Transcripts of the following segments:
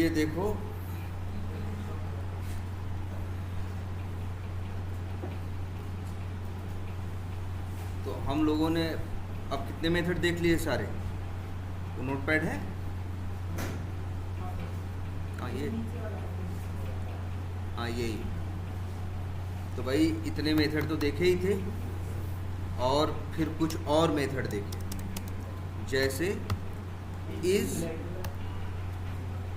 ये देखो, तो हम लोगों ने अब कितने मेथड देख लिए सारे? वो नोटपैड है? हाँ ये, हाँ यही। तो भाई इतने मेथड तो देखे ही थे, और फिर कुछ और मेथड देखे, जैसे इज।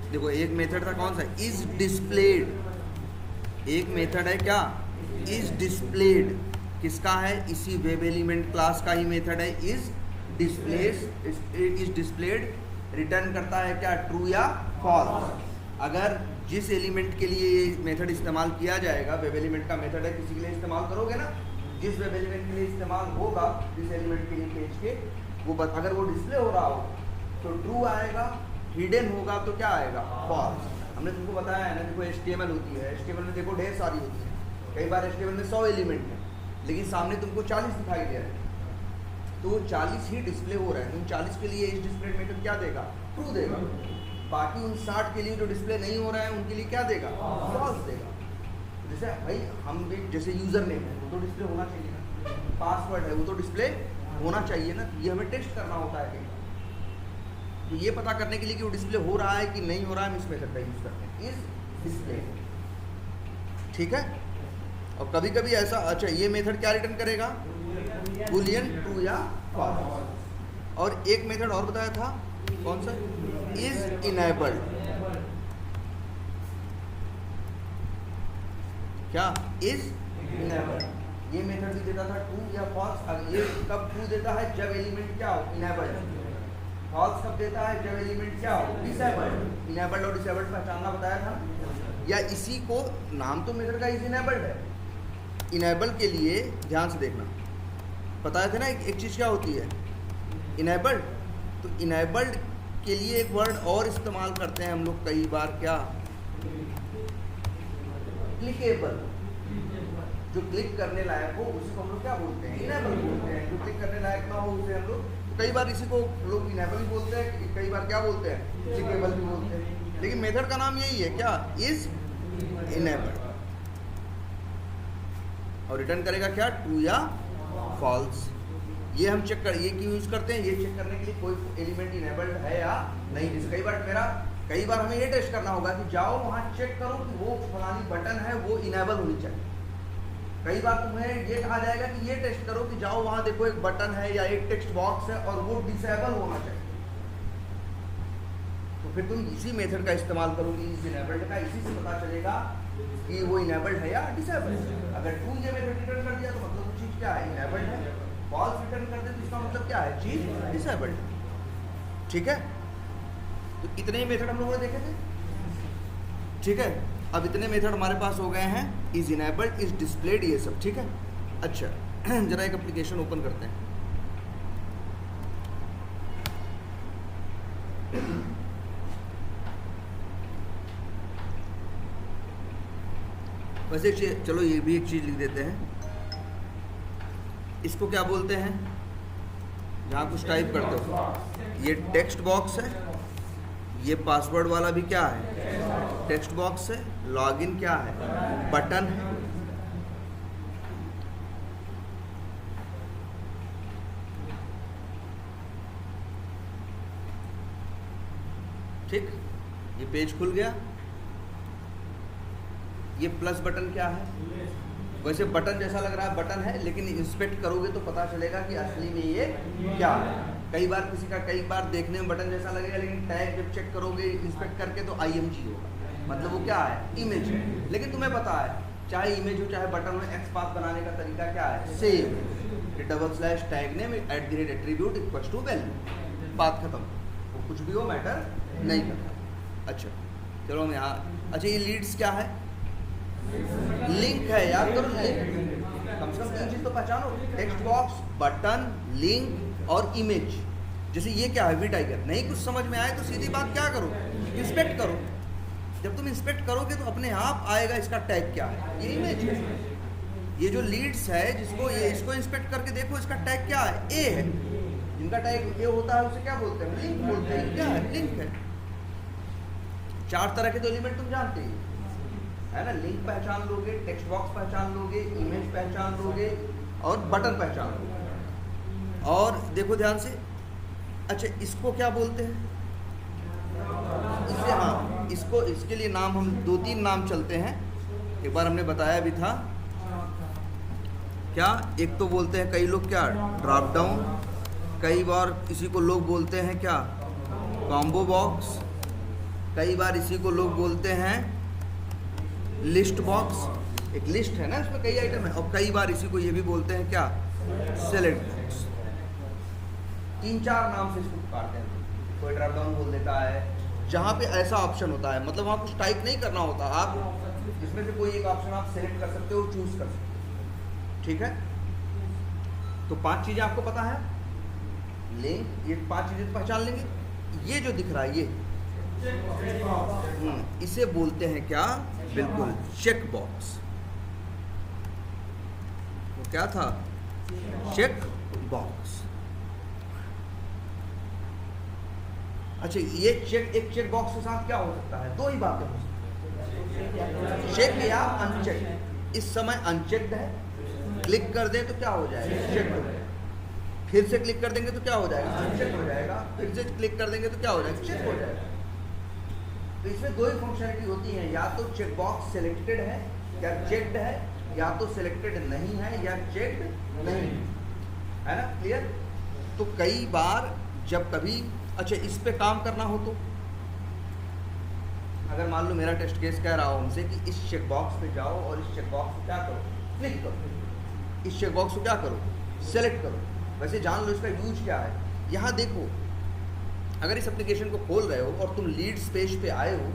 देखो एक मेथड था कौन सा? Is displayed. एक मेथड है क्या? Is displayed. किसका है? इसी वेब एलिमेंट क्लास का ही मेथड है is displayed. Is displayed return करता है क्या? ट्रू या फॉल्स। अगर जिस एलिमेंट के लिए ये मेथड इस्तेमाल किया जाएगा, वेब एलिमेंट का मेथड है, किसी के लिए इस्तेमाल करोगे ना, जिस वेब एलिमेंट के लिए इस्तेमाल होगा, जिस एलिमेंट के लिए पेज के, वो अगर वो डिस्प्ले हो रहा हो तो ट्रू आएगा, हिडन होगा तो क्या आएगा? फॉल्स। हमने तुमको बताया है ना, देखो HTML होती है, HTML में देखो ढेर सारी होती है, कई बार HTML में 100 एलिमेंट है, लेकिन सामने तुमको 40 दिखाई दे रहे हैं, तो वो 40 ही डिस्प्ले हो रहा है, तुम 40 के लिए इस डिस्प्ले मेथड क्या देगा? ट्रू देगा। बाकी उन 60 के लिए जो डिस्प्ले नहीं हो रहा है उनके लिए क्या देगा? फॉल्स देगा। जैसे भाई हम भी, जैसे यूज़र नेम है वो तो डिस्प्ले होना चाहिए ना, पासवर्ड है वो तो डिस्प्ले होना चाहिए ना, ये हमें टेस्ट करना होता है कहीं। तो ये पता करने के लिए कि वो डिस्प्ले हो रहा है कि नहीं हो रहा है, हम इस मेथड का यूज़ करते हैं, इस डिस्प्ले। ठीक है। और कभी कभी ऐसा, अच्छा ये मेथड क्या रिटर्न करेगा? बूलियन ट्रू या फॉल्स। और एक मेथड और बताया था, कौन सा? Is enabled. क्या? Is enabled. ये मेथड भी देता था ट्रू या फॉल्स। अब ये कब ट्रू देता है? जब एलिमेंट क्या हो? इनेबल्ड। फॉल्स कब देता है? जब एलिमेंट क्या हो? डिसेबल्ड। इनेबल्ड और डिसेबल्ड पहचानना बताया था, या इसी को नाम तो मेथड का इज इनेबल्ड है। इनेबल के लिए ध्यान से देखना, बताए थे ना एक चीज़ क्या होती है? इनेबल्ड। तो इनेबल्ड के लिए एक वर्ड और इस्तेमाल करते हैं हम लोग कई बार, क्या? क्लिकेबल। जो क्लिक करने लायक हो उसको हम लोग क्या बोलते हैं? इनेबल बोलते हैं। जो क्लिक करने लायक ना हो उसे हम लोग, तो कई बार इसी को लोग इनेबल भी बोलते हैं, कई बार क्या बोलते हैं? क्लिकेबल भी बोलते हैं। लेकिन मेथड का नाम यही है, क्या? Is enabled. और रिटर्न करेगा क्या? ट्रू या फॉल्स। ये हम चेक कर, ये क्यों यूज़ करते हैं? ये चेक करने के लिए कोई एलिमेंट इनेबल्ड है या नहीं। जैसे कई बार हमें ये टेस्ट करना होगा कि जाओ वहाँ चेक करो कि वो फलानी बटन है वो इनेबल होनी चाहिए। कई बार तुम्हें ये कहा जाएगा कि ये टेस्ट करो कि जाओ वहाँ देखो एक बटन है या एक टेक्स्ट बॉक्स है और वो डिसेबल होना चाहिए। तो फिर तुम इसी मेथड का इस्तेमाल करोगे, इस इनेबल्ड का। इसी से पता चलेगा कि वो इनेबल्ड है या डिसेबल्ड। अगर ट्रू ये मेथड रिटर्न कर दिया तो मतलब वो चीज़ क्या है? इनेबल्ड है। फॉल्स रिटर्न कर दे तो इसका मतलब क्या है? चीज़ डिसेबल्ड। ठीक है। तो इतने ही मेथड हम लोगों ने देखे थे। ठीक है। अब इतने मेथड हमारे पास हो गए हैं, इज इनेबल्ड, इज डिस्प्लेड, ये सब। ठीक है। अच्छा जरा एक एप्लीकेशन ओपन करते हैं। वैसे चलो ये भी एक चीज़ लिख देते हैं, इसको क्या बोलते हैं? जहाँ कुछ टाइप करते हो, ये टेक्स्ट बॉक्स है, ये पासवर्ड वाला भी क्या है? टेक्स्ट बॉक्स है। लॉगिन क्या है? बटन है। ठीक, ये पेज खुल गया। ये प्लस बटन क्या है? वैसे बटन जैसा लग रहा है, बटन है, लेकिन इंस्पेक्ट करोगे तो पता चलेगा कि असली में ये क्या है। कई बार देखने में बटन जैसा लगेगा, लेकिन टैग जब चेक करोगे इंस्पेक्ट करके तो IMG होगा, मतलब वो क्या है? इमेज है। लेकिन तुम्हें पता है चाहे इमेज हो चाहे बटन हो, एक्सपाथ बनाने का तरीका क्या है? Same. /Tag name @attribute = value. बात खत्म। वो कुछ भी हो, मैटर नहीं करता। अच्छा चलो हम यहाँ, अच्छा ये लीड्स क्या है? लिंक है। याद करो, लिंक। कम से कम 3 चीज़ तो पहचानो, टेक्स्ट बॉक्स, बटन, लिंक और इमेज। जैसे ये क्या है? वी टाइगर। नहीं कुछ समझ में आए तो सीधी बात क्या करो? इंस्पेक्ट करो। जब तुम इंस्पेक्ट करोगे तो अपने आप आएगा इसका टैग क्या है। ये इमेज है। ये जो लीड्स है, इसको इंस्पेक्ट करके देखो, इसका टैग क्या है? ए है। जिनका टैग ए होता है उसे क्या बोलते हैं? लिंक बोलते हैं। क्या है? लिंक है। 4 तरह के तो एलिमेंट तुम जानते ही है ना, लिंक पहचान लोगे, टेक्स्ट बॉक्स पहचान लोगे, इमेज पहचान लोगे और बटन पहचान लोगे। और देखो ध्यान से, अच्छा इसको क्या बोलते हैं, इसे हाँ इसको, इसके लिए नाम हम 2-3 नाम चलते हैं, एक बार हमने बताया भी था क्या। एक तो बोलते हैं कई लोग क्या ड्रॉप डाउन, कई बार इसी को लोग बोलते हैं क्या कॉम्बो बॉक्स, कई बार इसी को लोग बोलते हैं लिस्ट बॉक्स, एक लिस्ट है ना इसमें कई आइटम है, और कई बार इसी को ये भी बोलते हैं क्या सेलेक्ट बॉक्स। 3-4 नाम से इसको पुकारते हैं। कोई ड्रॉप डाउन बोल देता है जहाँ पे ऐसा ऑप्शन होता है, मतलब वहाँ कुछ टाइप नहीं करना होता, आप इसमें से कोई एक ऑप्शन आप सेलेक्ट कर सकते हो, चूज कर सकते हो, ठीक है। तो 5 चीजें आपको पता है, लिंक, ये 5 चीजें तो पहचान लेंगे। ये जो दिख रहा है ये इसे बोलते हैं क्या, बिल्कुल चेक बॉक्स। वो क्या था, चेक बॉक्स। अच्छा ये चेक, एक चेक बॉक्स के साथ क्या हो सकता है, 2 ही बातें हो सकती है, चेक या अनचेक। इस समय अनचेक्ड है, क्लिक कर दें तो क्या हो जाएगा, चेक हो जाएगा। फिर से क्लिक कर देंगे तो क्या हो जाएगा, अनचेक हो जाएगा। फिर से क्लिक कर देंगे तो क्या हो जाएगा, चेक हो जाएगा। तो इसमें 2 ही फंक्शनलिटी होती है, या तो चेक बॉक्स सिलेक्टेड है या चेक्ड है, या तो सिलेक्टेड नहीं है या चेक्ड नहीं है ना, क्लियर। तो कई बार जब कभी, अच्छा इस पे काम करना हो तो, अगर मान लो मेरा टेस्ट केस कह रहा हो हमसे कि इस चेक बॉक्स पे जाओ और इस चेक बॉक्स को क्या करो, क्लिक करो, इस चेक बॉक्स को क्या करो, सेलेक्ट करो। वैसे जान लो इसका यूज क्या है। यहाँ देखो, अगर इस एप्लीकेशन को खोल रहे हो और तुम लीड्स पेज पे आए हो,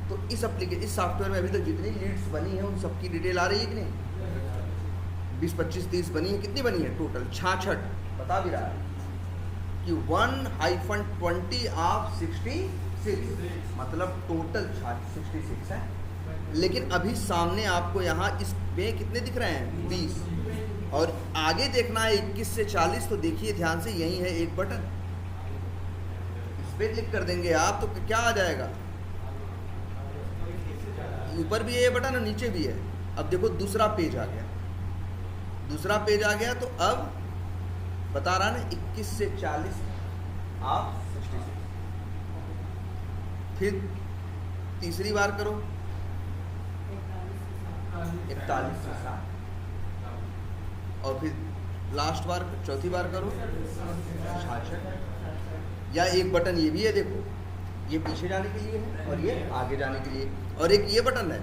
तो इस सॉफ्टवेयर में अभी तक जितनी लीड्स बनी है उन सबकी डिटेल आ रही है कि नहीं, 20, 25, 30 बनी है, कितनी बनी है टोटल, 66 बता भी रहा है कि 1-20 ऑफ 66, मतलब टोटल 66 है। लेकिन अभी सामने आपको यहाँ इसमें कितने दिख रहे हैं, 20, और आगे देखना है 21 से 40। तो देखिए ध्यान से, यही है एक बटन, इस पे क्लिक कर देंगे आप तो क्या आ जाएगा, ऊपर भी है ये बटन और नीचे भी है। अब देखो दूसरा पेज आ गया, दूसरा पेज आ गया, तो अब बता रहा ना 21 से 40 आप 66। फिर तीसरी बार करो 41 से 60, और फिर लास्ट बार चौथी बार करो 66। या एक बटन ये भी है, देखो ये पीछे जाने के लिए है और ये आगे जाने के लिए, और एक ये बटन है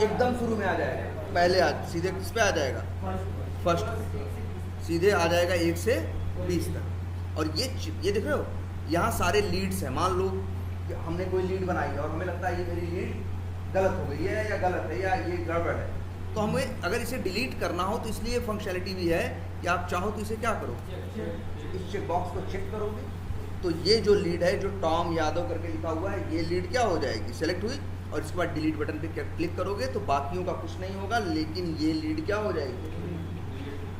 एकदम शुरू में आ जाएगा, पहले सीधे किस पे आ जाएगा, फर्स्ट, सीधे आ जाएगा 1 से 20 तक। और ये देख रहे हो, यहाँ सारे लीड्स हैं। मान लो कि हमने कोई लीड बनाई और हमें लगता है ये मेरी लीड गलत हो गई है या गलत है या ये गड़बड़ है, तो हमें अगर इसे डिलीट करना हो तो इसलिए फंक्शनलिटी भी है कि आप चाहो तो इसे क्या करो, इस चेक बॉक्स को चेक करोगे तो ये जो लीड है, जो टॉम यादव करके लिखा हुआ है, ये लीड क्या हो जाएगी, सेलेक्ट हुई, और इसके बाद डिलीट बटन पे क्लिक करोगे तो बाकियों का कुछ नहीं होगा, लेकिन ये लीड क्या हो जाएगी,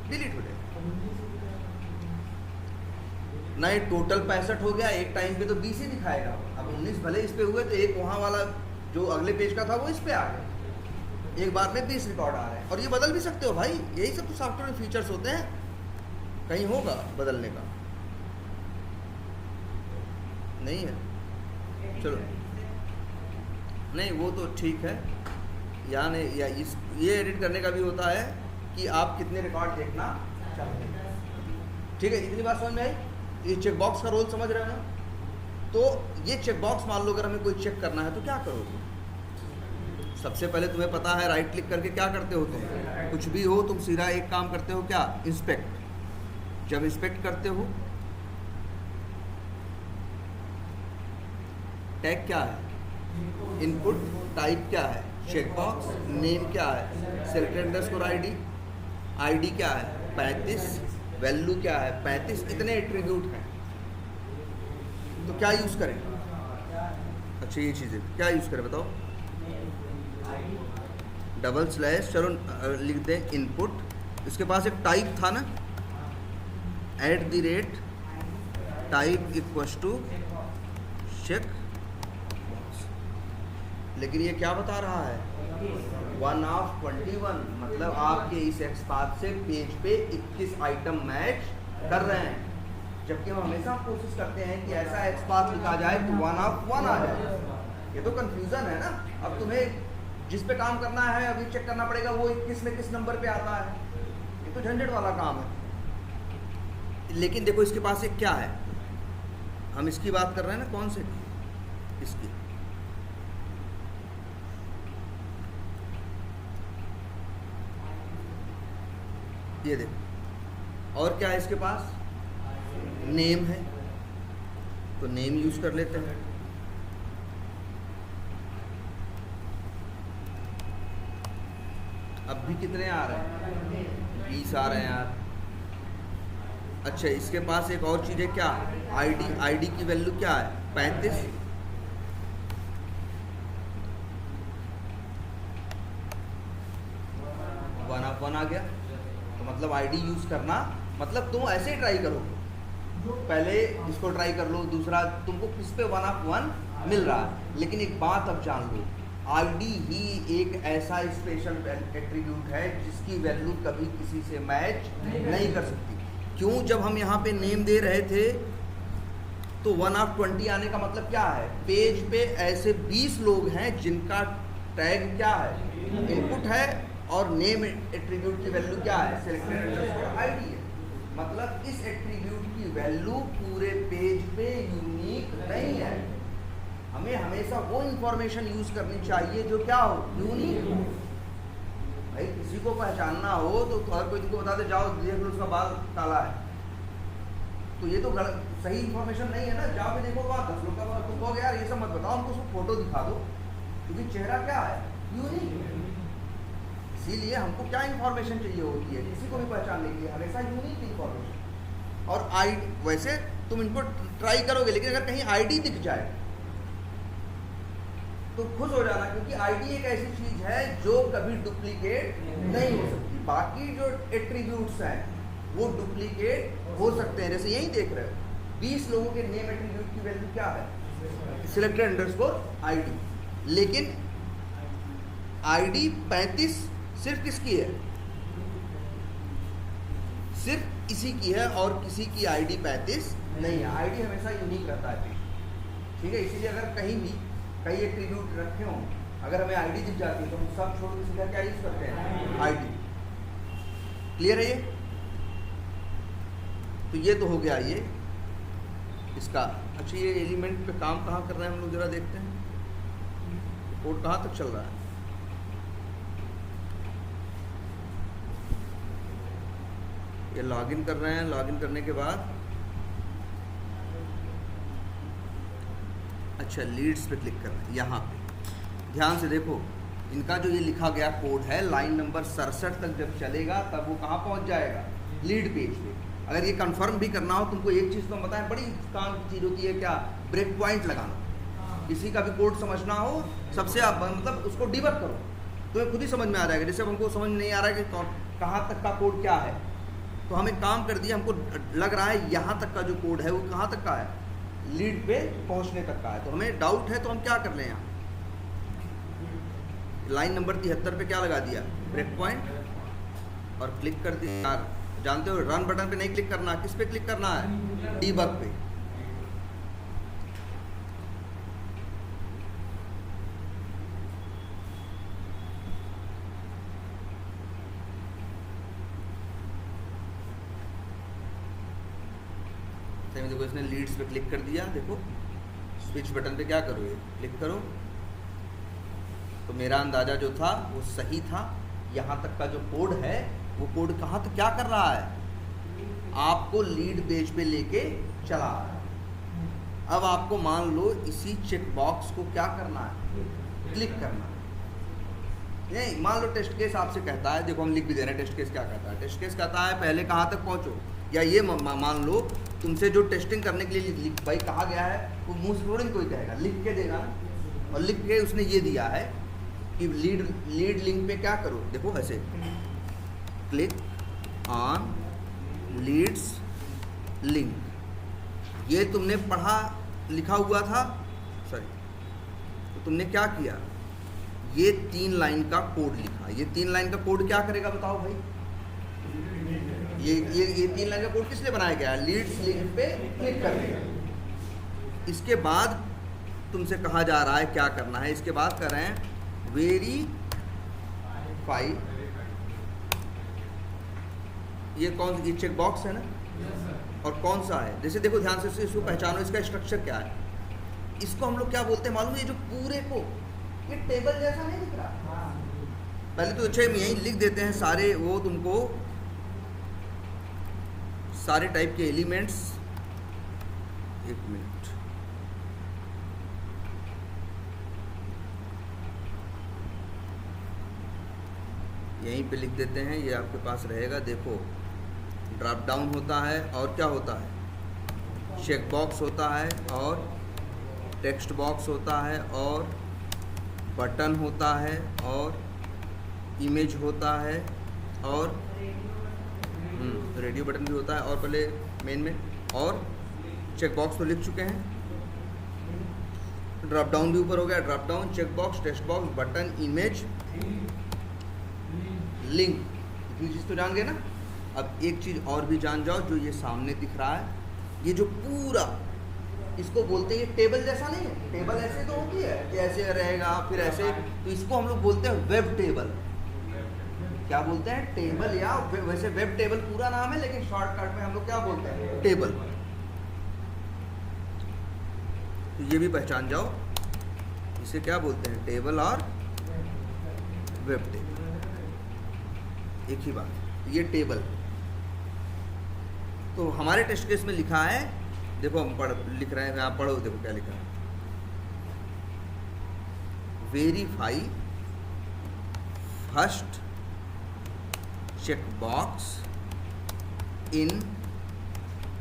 डिलीट हो जाएगी। ना ये टोटल 65 हो गया, एक टाइम पे तो 20 ही दिखाएगा। अब 19 भले इस पे हुए तो एक वहाँ वाला जो अगले पेज का था वो इस पे आ गया, एक बार में 20 रिकॉर्ड आ रहे हैं। और ये बदल भी सकते हो भाई, यही सब तो सॉफ्टवेयर में फीचर्स होते हैं, कहीं होगा बदलने का, नहीं है, चलो नहीं वो तो ठीक है। यानी या इस ये एडिट करने का भी होता है कि आप कितने रिकॉर्ड देखना चाहते हैं, ठीक है। इतनी बात समझ में आई, ये चेक बॉक्स का रोल समझ रहे हो ना। तो ये चेक बॉक्स मान लो अगर हमें कोई चेक करना है तो क्या करोगे, सबसे पहले तुम्हें पता है राइट क्लिक करके क्या करते हो, तुम कुछ भी हो तुम सीधा एक काम करते हो, क्या, इंस्पेक्ट। जब इंस्पेक्ट करते हो, टैग क्या है, इनपुट, टाइप क्या है, चेक बॉक्स, नेम क्या है, सेलेक्टेड अंडरस्कोर आईडी, आईडी क्या है 35, वैल्यू क्या है 35, इतने एट्रीब्यूट हैं। तो क्या यूज़ करें, अच्छा ये चीज़ें क्या यूज़ करें बताओ, डबल स्लैश, चलो लिख दें इनपुट, इसके पास एक टाइप था ना, @ type equals to check box, लेकिन ये क्या बता रहा है 1/21, मतलब आपके इस एक्स पाथ से पेज पे 21 आइटम मैच कर रहे हैं, जबकि हम हमेशा कोशिश करते हैं कि ऐसा एक्स पाथ लिखा जाए कि 1/1 आ जाए। ये तो कंफ्यूजन है ना। अब तुम्हें जिस पे काम करना है अभी चेक करना पड़ेगा वो 21 में किस नंबर पे आता है, ये तो झंझट वाला काम है। लेकिन देखो इसके पास एक क्या है, हम इसकी बात कर रहे हैं ना, कौन से इसकी, ये देखो, और क्या है इसके पास, नेम है, तो नेम यूज कर लेते हैं। अब भी कितने आ रहे हैं, 20 आ रहे हैं यार। अच्छा, इसके पास एक और चीज़ है क्या, आईडी। आईडी की वैल्यू क्या है 35। वन आ गया, तो मतलब आईडी यूज करना, मतलब तुम ऐसे ही ट्राई करो, पहले इसको ट्राई कर लो, दूसरा तुमको किस पे 1/1 मिल रहा है। लेकिन एक बात अब जान लो, आईडी ही एक ऐसा स्पेशल एट्रीब्यूट है जिसकी वैल्यू कभी किसी से मैच नहीं कर सकती। क्यों, जब हम यहाँ पे नेम दे रहे थे तो 1/20 आने का मतलब क्या है, पेज पे ऐसे 20 लोग हैं जिनका टैग क्या है, इनपुट है, और नेम एट्रीब्यूट की वैल्यू क्या है, सेलेक्टेड अंडरस्कोर आईडी है। मतलब इस एट्रीब्यूट की वैल्यू पूरे पेज पे यूनिक नहीं है। हमें हमेशा वो इंफॉर्मेशन यूज करनी चाहिए जो क्या हो, यूनिक हो। भाई किसी को पहचानना हो तो हर कोई तुमको बता दे, जाओ देख लो उसका बाल काला है, तो ये तो सही इंफॉर्मेशन नहीं है ना। जाओ के देखो वहाँ 10 लोग का बाल, तुम कहोगे यार ये सब मत बताओ, हमको सिर्फ फोटो दिखा दो, क्योंकि चेहरा क्या है, यूनिक है। इसीलिए हमको क्या इंफॉर्मेशन चाहिए होती है, किसी को भी पहचानने के लिए हमेशा यूनिक इंफॉर्मेशन। और आईडी, वैसे तुम इनको ट्राई करोगे, लेकिन अगर कहीं आईडी दिख जाए तो खुश हो जाना, क्योंकि आईडी एक ऐसी चीज है जो कभी डुप्लीकेट नहीं हो सकती। बाकी जो एट्रीब्यूट्स हैं वो डुप्लीकेट हो सकते हैं, जैसे यही देख रहे हो 20 लोगों के नेम एट्रीब्यूट की वैल्यू क्या है, सिलेक्टेड अंडरस्कोर आईडी। लेकिन आईडी 35 सिर्फ किसकी है, सिर्फ इसी की है, और किसी की आईडी 35 नहीं है। आईडी हमेशा यूनिक रहता है, ठीक है। इसीलिए अगर कहीं भी कई एट्रीब्यूट रखे हों, अगर हमें आईडी दिख जाती है तो हम सब छोड़ के सीधा क्या यूज करते हैं, आईडी। क्लियर है ये, तो ये तो हो गया ये इसका। अच्छा, ये एलिमेंट पे काम कहाँ कर रहे हैं हम लोग, जरा देखते हैं कोड कहाँ तक चल रहा है। ये लॉगिन कर रहे हैं, लॉगिन करने के बाद अच्छा लीड्स पे क्लिक कर रहे हैं। यहाँ पे ध्यान से देखो, इनका जो ये लिखा गया कोड है लाइन नंबर 67 तक जब चलेगा तब वो कहाँ पहुँच जाएगा, लीड पेज पे। अगर ये कंफर्म भी करना हो तुमको, एक चीज़ तो हम बताएं, बड़ी काम की चीज़ होती है क्या, ब्रेक पॉइंट लगाना। किसी का भी कोड समझना हो, सबसे आप मतलब उसको डिबग करो, तुम्हें खुद ही समझ में आ जाएगा। जैसे हमको समझ में नहीं आ रहा है कि कहाँ तक का कोड क्या है, तो हम एक काम कर दिया, हमको लग रहा है यहाँ तक का जो कोड है वो कहाँ तक का है, लीड पे पहुँचने तक का है। तो हमें डाउट है तो हम क्या कर लें, यहाँ लाइन नंबर 73 पे क्या लगा दिया, ब्रेक पॉइंट, और क्लिक कर दिया। जानते हो रन बटन पे नहीं क्लिक करना, किस पे क्लिक करना है, डीबग पे। देखो इसने लीड्स पे क्लिक कर दिया, देखो स्विच बटन पे क्या करो, ये क्लिक करो, तो मेरा अंदाजा जो था वो सही था। यहाँ तक का जो कोड है वो कोड कहाँ तक क्या कर रहा है, आपको लीड पेज पे लेके चला रहा है। अब आपको मान लो इसी चेक बॉक्स को क्या करना है, क्लिक करना है। नहीं, मान लो टेस्ट केस आपसे कहता है, देखो हम लिख भी दे रहे हैं टेस्ट केस क्या कहता है। टेस्ट केस कहता है पहले कहाँ तक पहुँचो, या ये मान लो तुमसे जो टेस्टिंग करने के लिए भाई कहा गया है, वो मुंह से थोड़ी कोई कहेगा, लिख के देगा ना। और लिख के उसने ये दिया है कि लीड लिंक पे क्या करो, देखो ऐसे क्लिक ऑन लीड्स लिंक, ये तुमने पढ़ा लिखा हुआ था, सॉरी, तो तुमने क्या किया, ये 3 लाइन का कोड लिखा। ये 3 लाइन का कोड क्या करेगा बताओ भाई? ये 3 लाइन का कोड किस लिए बनाया गया है? लीड्स लिंक पे क्लिक कर देगा। इसके बाद तुमसे कहा जा रहा है क्या करना है। इसके बाद कर रहे हैं वेरीफाई। ये कौन, ये चेक बॉक्स है ना? और कौन सा है? जैसे देखो ध्यान से इसको पहचानो, इसका स्ट्रक्चर क्या है। इसको हम लोग क्या बोलते हैं मालूम है? ये जो पूरे को, ये टेबल जैसा नहीं दिख रहा? पहले तो अच्छा यहीं लिख देते हैं सारे, वो तुमको सारे टाइप के एलिमेंट्स। एक मिनट, यहीं पे लिख देते हैं, ये आपके पास रहेगा। देखो ड्रॉप डाउन होता है और क्या होता है? चेक बॉक्स होता है और टेक्स्ट बॉक्स होता है और बटन होता है और इमेज होता है और रेडियो बटन भी होता है। और पहले मेन में और चेक बॉक्स तो लिख चुके हैं। ड्रॉप डाउन भी ऊपर हो गया, drop down, check box, text box, button, image, link. इतनी चीज़ तो जान गए ना। अब एक चीज़ और भी जान जाओ, जो ये सामने दिख रहा है, ये जो पूरा, इसको बोलते हैं, ये टेबल जैसा नहीं है। टेबल ऐसे तो होती है कि ऐसे रहेगा फिर ऐसे, तो इसको हम लोग बोलते हैं वेब टेबल। क्या बोलते हैं? टेबल, या वैसे वेब टेबल पूरा नाम है, लेकिन शॉर्टकट में हम लोग क्या बोलते हैं? टेबल। तो ये भी पहचान जाओ, इसे क्या बोलते हैं? टेबल और वेब टेबल एक ही बात। ये टेबल तो हमारे टेस्ट केस में लिखा है, देखो हम लिख रहे हैं, आप पढ़ो, देखो क्या लिखा है। Verify first check box in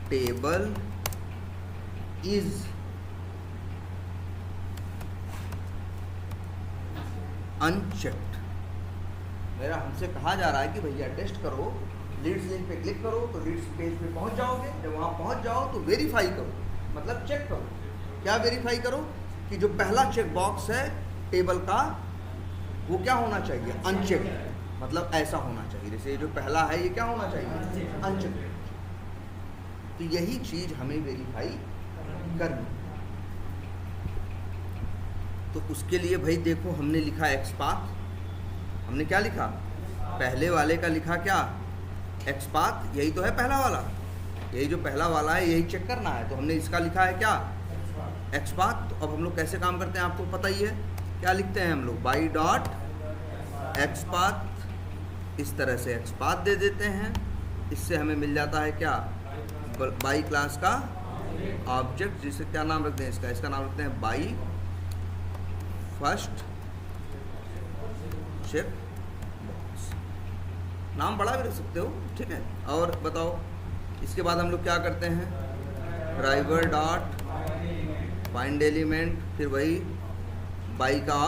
table is unchecked. मेरा हमसे कहा जा रहा है कि भैया टेस्ट करो, लीड्स लिंक पे क्लिक करो तो लीड्स पेज पे पहुंच जाओगे। जब वहाँ पहुंच जाओ तो वेरीफाई करो, मतलब चेक करो। क्या वेरीफाई करो? कि जो पहला चेक बॉक्स है टेबल का, वो क्या होना चाहिए? अनचेक्ड। मतलब ऐसा होना चाहिए, जैसे जो पहला है ये क्या होना चाहिए? अनचेक्ड। तो यही चीज़ हमें वेरीफाई करनी। तो उसके लिए भाई देखो, हमने लिखा एक्सपाथ। हमने क्या लिखा? पहले वाले का लिखा क्या? एक्सपाथ। यही तो है पहला वाला, यही जो पहला वाला है यही चेक करना है। तो हमने इसका लिखा है क्या? एक्सपाथ। तो अब हम लोग कैसे काम करते हैं आपको पता ही है। क्या लिखते हैं हम लोग? By dot XPath. इस तरह से एक्सपाथ दे देते हैं। इससे हमें मिल जाता है क्या? बाई क्लास का ऑब्जेक्ट, जिसे क्या नाम रखते हैं? इसका नाम रखते हैं बाई फर्स्ट चेक बॉक्स। नाम बड़ा भी रख सकते हो, ठीक है। और बताओ, इसके बाद हम लोग क्या करते हैं? ड्राइवर डॉट फाइंड एलिमेंट, फिर वही बाई का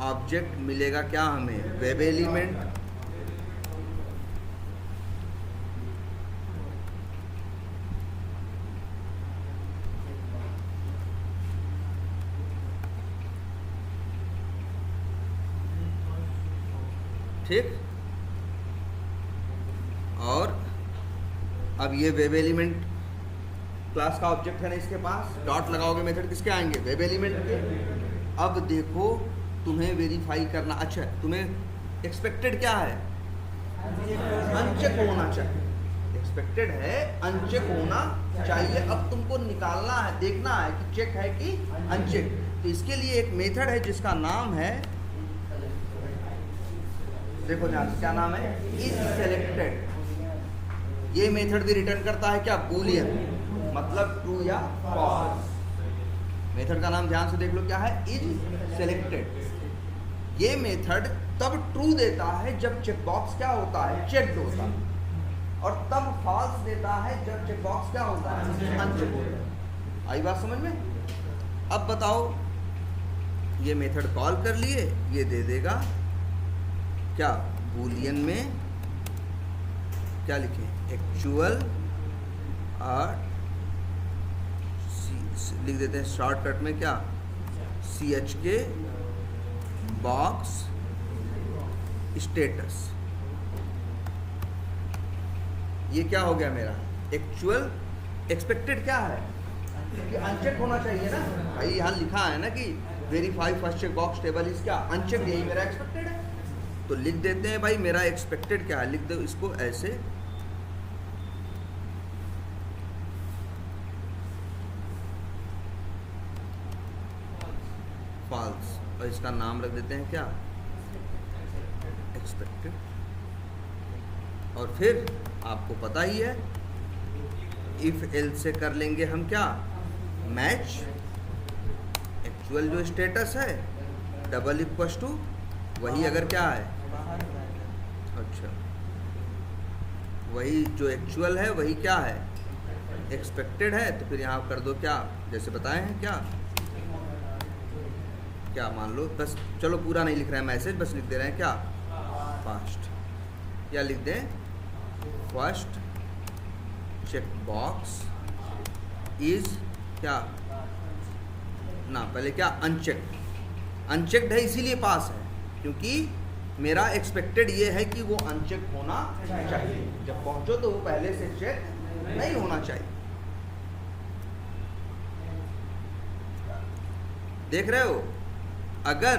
ऑब्जेक्ट मिलेगा क्या हमें? Web element. ठीक। और अब ये वेब एलिमेंट क्लास का ऑब्जेक्ट है ना, इसके पास डॉट लगाओगे मेथड किसके आएंगे? वेब एलिमेंट के। अब देखो तुम्हें वेरीफाई करना, अच्छा तुम्हें एक्सपेक्टेड क्या है? अनचेक होना चाहिए। एक्सपेक्टेड है अनचेक होना चाहिए। अब तुमको निकालना है, देखना है कि चेक है कि अनचेक। तो इसके लिए एक मेथड है जिसका नाम है, देखो ध्यान से, क्या नाम है? Is selected. ये मेथड भी रिटर्न करता है क्या? बूलियन, मतलब ट्रू या फॉल्स। मेथड का नाम ध्यान से देख लो, क्या है? Is selected. ये मेथड तब ट्रू देता है जब चेक बॉक्स क्या होता है? चेक्ड होता है। और तब फॉल्स देता है जब चेक बॉक्स क्या होता है? अनचेक होता है। आई बात समझ में? अब बताओ, ये मेथड कॉल कर लिए, ये दे देगा क्या? बूलियन में क्या लिखें? एक्चुअल और लिख देते हैं शॉर्टकट में क्या? CH के बॉक्स स्टेटस, ये क्या हो गया मेरा एक्चुअल। एक्सपेक्टेड क्या है कि अनचेक होना चाहिए ना भाई, यहाँ लिखा है ना कि verify first check box table is क्या अनचेक, यही मेरा एक्सपेक्टेड है। तो लिख देते हैं भाई मेरा एक्सपेक्टेड क्या है, लिख दो इसको ऐसे, फॉल्स, और इसका नाम रख देते हैं क्या एक्सपेक्टेड। और फिर आपको पता ही है इफ एल से कर लेंगे हम क्या मैच एक्चुअल जो स्टेटस है डबल इक्वल टू वही, अगर क्या है अच्छा वही जो एक्चुअल है वही क्या है एक्सपेक्टेड है। तो फिर यहाँ कर दो क्या जैसे बताए हैं क्या क्या मान लो, बस चलो पूरा नहीं लिख रहे हैं मैसेज, बस लिख दे रहे हैं क्या फास्ट, या लिख दें फर्स्ट चेक बॉक्स इज क्या ना, पहले क्या अनचेक्ड, अनचेक्ड है इसीलिए पास है क्योंकि मेरा एक्सपेक्टेड ये है कि वो अनचेक होना चाहिए। जब पहुंचो तो वो पहले से चेक नहीं होना चाहिए। देख रहे हो, अगर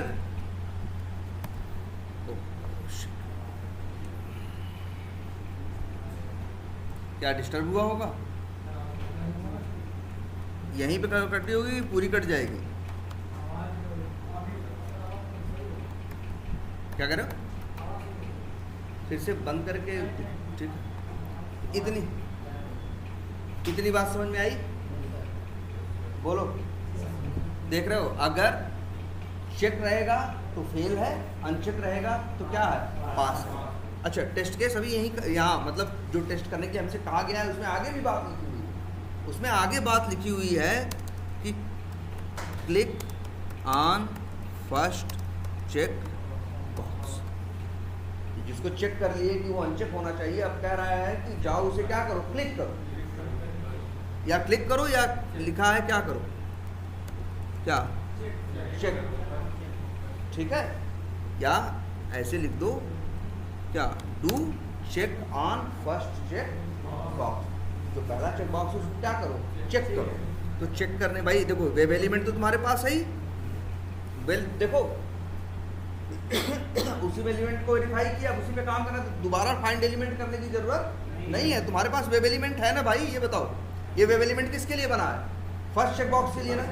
क्या डिस्टर्ब हुआ होगा, यहीं पे कटी होगी पूरी कट जाएगी, क्या करो फिर से बंद करके, ठीक है। इतनी बात समझ में आई, बोलो। देख रहे हो, अगर चेक रहेगा तो फेल है, अनचेक रहेगा तो क्या है पास है। अच्छा, टेस्ट केस अभी यहीं यहाँ मतलब जो टेस्ट करने के हमसे कहा गया है उसमें आगे भी बात लिखी हुई है, उसमें आगे बात लिखी हुई है कि click on first check box, जिसको चेक कर लिए कि वो अनचेक होना चाहिए, अब कह रहा है कि जाओ उसे क्या करो क्लिक करो, या क्लिक करो या लिखा है क्या करो क्या चेक, ठीक है। या ऐसे लिख दो क्या do check on first check box, जो पहला चेक बॉक्स है उसको क्या करो चेक करो। तो चेक करने भाई देखो वेब एलिमेंट तो तुम्हारे पास है ही, वेल देखो उसी में एलिमेंट को वेरीफाई किया, उसी में काम करना, तो दोबारा फाइंड एलिमेंट करने की जरूरत नहीं है, तुम्हारे पास वेब एलिमेंट है ना भाई। ये बताओ ये वेब एलिमेंट किसके लिए बना है, फर्स्ट चेक बॉक्स के लिए ना।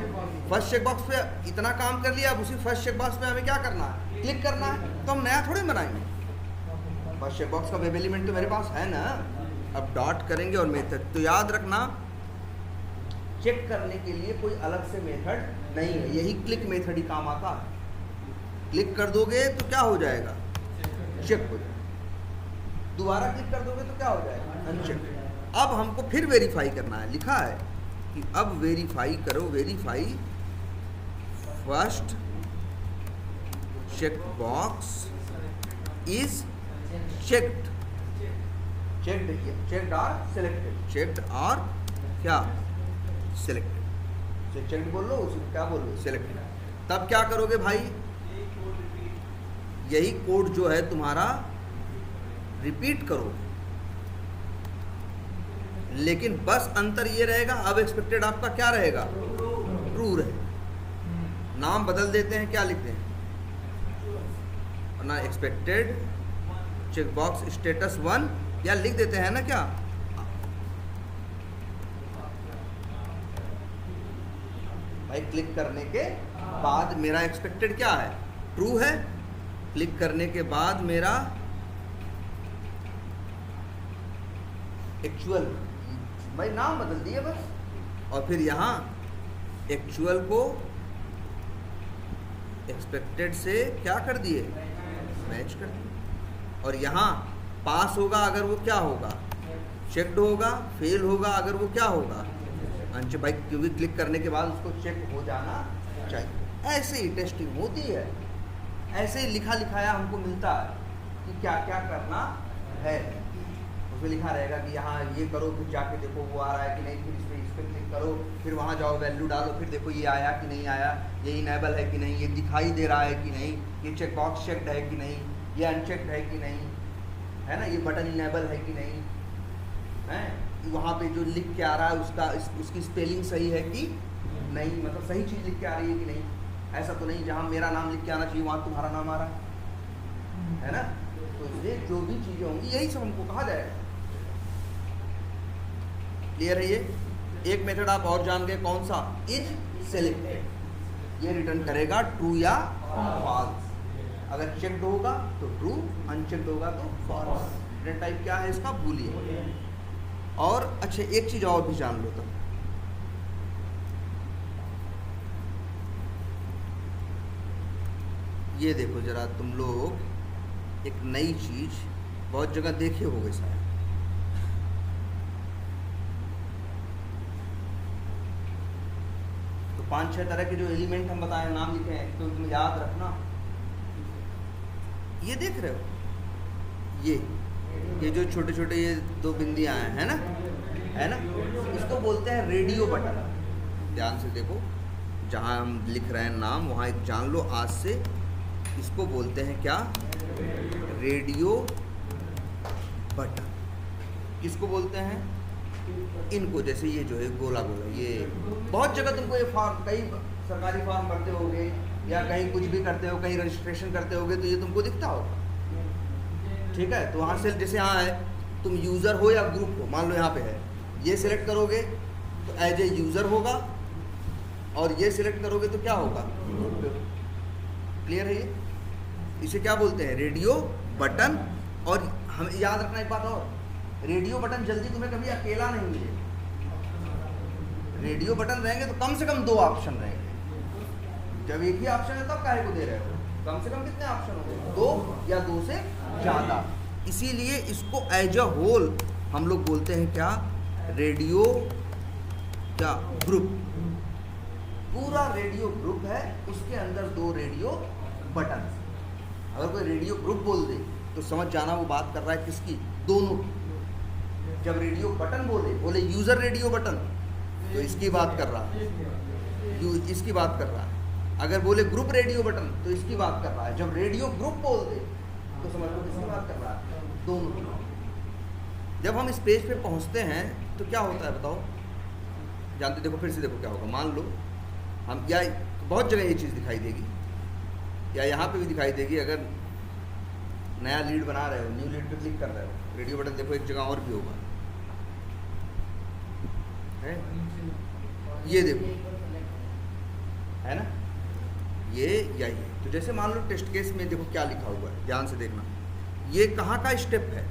फर्स्ट चेक बॉक्स पे इतना काम कर लिया, अब उसी फर्स्ट चेक बॉक्स पे हमें क्या करना है क्लिक करना है, तो हम नया थोड़ी बनाएंगे, फर्स्ट चेक बॉक्स का वेब एलिमेंट तो मेरे पास है ना। अब डॉट करेंगे और मेथड, तो याद रखना चेक करने के लिए कोई अलग से मेथड नहीं है, यही क्लिक मेथड ही काम आता है। क्लिक कर दोगे तो क्या हो जाएगा चेक हो जाएगा, दोबारा क्लिक कर दोगे तो क्या हो जाएगा अनचेक। अब हमको फिर वेरीफाई करना है, लिखा है कि अब वेरीफाई करो, verify first check box is checked, checked और सिलेक्टेड, चेक्ड और क्या सिलेक्टेड, चेक्ड बोल लो उसको क्या बोल लो सिलेक्टेड। तब क्या करोगे भाई, यही कोड जो है तुम्हारा रिपीट करोगे, लेकिन बस अंतर ये रहेगा अब एक्सपेक्टेड आपका क्या रहेगा ट्रू रहे। नाम बदल देते हैं, क्या लिखते हैं ना एक्सपेक्टेड चेक बॉक्स स्टेटस 1, या लिख देते हैं ना क्या भाई, क्लिक करने के बाद मेरा एक्सपेक्टेड क्या है ट्रू है, क्लिक करने के बाद मेरा एक्चुअल, भाई नाम बदल दिए बस, और फिर यहाँ एक्चुअल को एक्सपेक्टेड से क्या कर दिए मैच कर दिए, और यहाँ पास होगा अगर वो क्या होगा चेक्ड होगा, फेल होगा अगर वो क्या होगा अनचेक, भाई क्योंकि क्लिक करने के बाद उसको चेक हो जाना चाहिए। ऐसे ही टेस्टिंग होती है, ऐसे ही लिखा लिखाया हमको मिलता है कि क्या क्या करना है। उसमें लिखा रहेगा कि यहाँ ये करो, फिर जाके देखो वो आ रहा है कि नहीं, फिर इस पर क्लिक करो, फिर वहाँ जाओ वैल्यू डालो, फिर देखो ये आया कि नहीं आया, ये इनेबल है कि नहीं, ये दिखाई दे रहा है कि नहीं, ये चेक बॉक्स चेक्ड है कि नहीं, ये अनचेक्ड है कि नहीं, है ना, ये बटन इनेबल है कि नहीं, है वहाँ पे जो लिख के आ रहा है उसकी स्पेलिंग सही है कि नहीं, मतलब सही चीज़ लिख के आ रही है कि नहीं। ऐसा तो नहीं जहाँ मेरा नाम लिख के आना चाहिए वहाँ तुम्हारा नाम आ रहा है ना। तो इसलिए जो भी चीज़ें होंगी यही सब हमको कहा जाएगा। क्लियर है ये। एक मेथड आप और जान गए, कौन सा, इज सेलेक्टेड। ये रिटर्न करेगा ट्रू या फॉल्स, अगर चेक्ड होगा तो ट्रू, अनचेक्ड होगा तो फॉल्स। रिटर्न टाइप क्या है इसका, बूलियन। और अच्छा एक चीज़ और भी जान लो तब, ये देखो जरा तुम लोग एक नई चीज़ बहुत जगह देखे होगे शायद, तो 5-6 तरह के जो एलिमेंट हम बताए नाम लिखे हैं, तो तुम याद रखना। ये देख रहे हो, ये जो छोटे छोटे ये 2 बिंदियां हैं, है ना, इसको बोलते हैं रेडियो बटन। ध्यान से देखो, जहाँ हम लिख रहे हैं नाम वहाँ एक जान लो आज से, इसको बोलते हैं क्या, रेडियो बटन। किसको बोलते हैं, इनको। जैसे ये जो है गोला गोला, ये बहुत जगह तुमको ये फॉर्म, कई सरकारी फॉर्म भरते होगे या कहीं कुछ भी करते हो, कहीं रजिस्ट्रेशन करते होगे तो ये तुमको दिखता होगा, ठीक है। तो वहाँ से जैसे यहाँ है, तुम यूज़र हो या ग्रुप हो, मान लो यहाँ पे है, ये सिलेक्ट करोगे तो एज ए यूज़र होगा, और ये सिलेक्ट करोगे तो क्या होगा, ग्रुप पे। क्लियर है ये। इसे क्या बोलते हैं, रेडियो बटन। और हम याद रखना एक बात और, रेडियो बटन जल्दी तुम्हें कभी अकेला नहीं मिलेगा। रेडियो बटन रहेंगे तो कम से कम 2 ऑप्शन रहेंगे। जब एक ही ऑप्शन है तब काहे को दे रहे हो, कम से कम कितने ऑप्शन होंगे, 2 या 2 से ज़्यादा। इसीलिए इसको एज अ होल हम लोग बोलते हैं क्या, रेडियो क्या, ग्रुप। पूरा रेडियो ग्रुप है, उसके अंदर 2 रेडियो बटन। अगर कोई रेडियो ग्रुप बोल दे तो समझ जाना वो बात कर रहा है किसकी, दोनों की। जब रेडियो बटन बोले यूज़र रेडियो बटन, तो इसकी बात कर रहा है, इसकी बात कर रहा है। अगर बोले ग्रुप रेडियो बटन तो इसकी बात कर रहा है। जब रेडियो ग्रुप बोल दे तो समझ लो किसकी बात कर रहा है, दोनों की। जब हम इस पेज पे पहुंचते हैं तो क्या होता है बताओ, जानते, देखो फिर से देखो क्या होगा। मान लो हम, या बहुत जगह ये चीज़ दिखाई देगी, या यहाँ पे भी दिखाई देगी। अगर नया लीड बना रहे हो, न्यू लीड पे क्लिक कर रहे हो, रेडियो बटन देखो एक जगह और भी होगा, है ये देखो, है ना, ये या ये। तो जैसे मान लो टेस्ट केस में देखो क्या लिखा हुआ है, ध्यान से देखना, ये कहाँ का स्टेप है।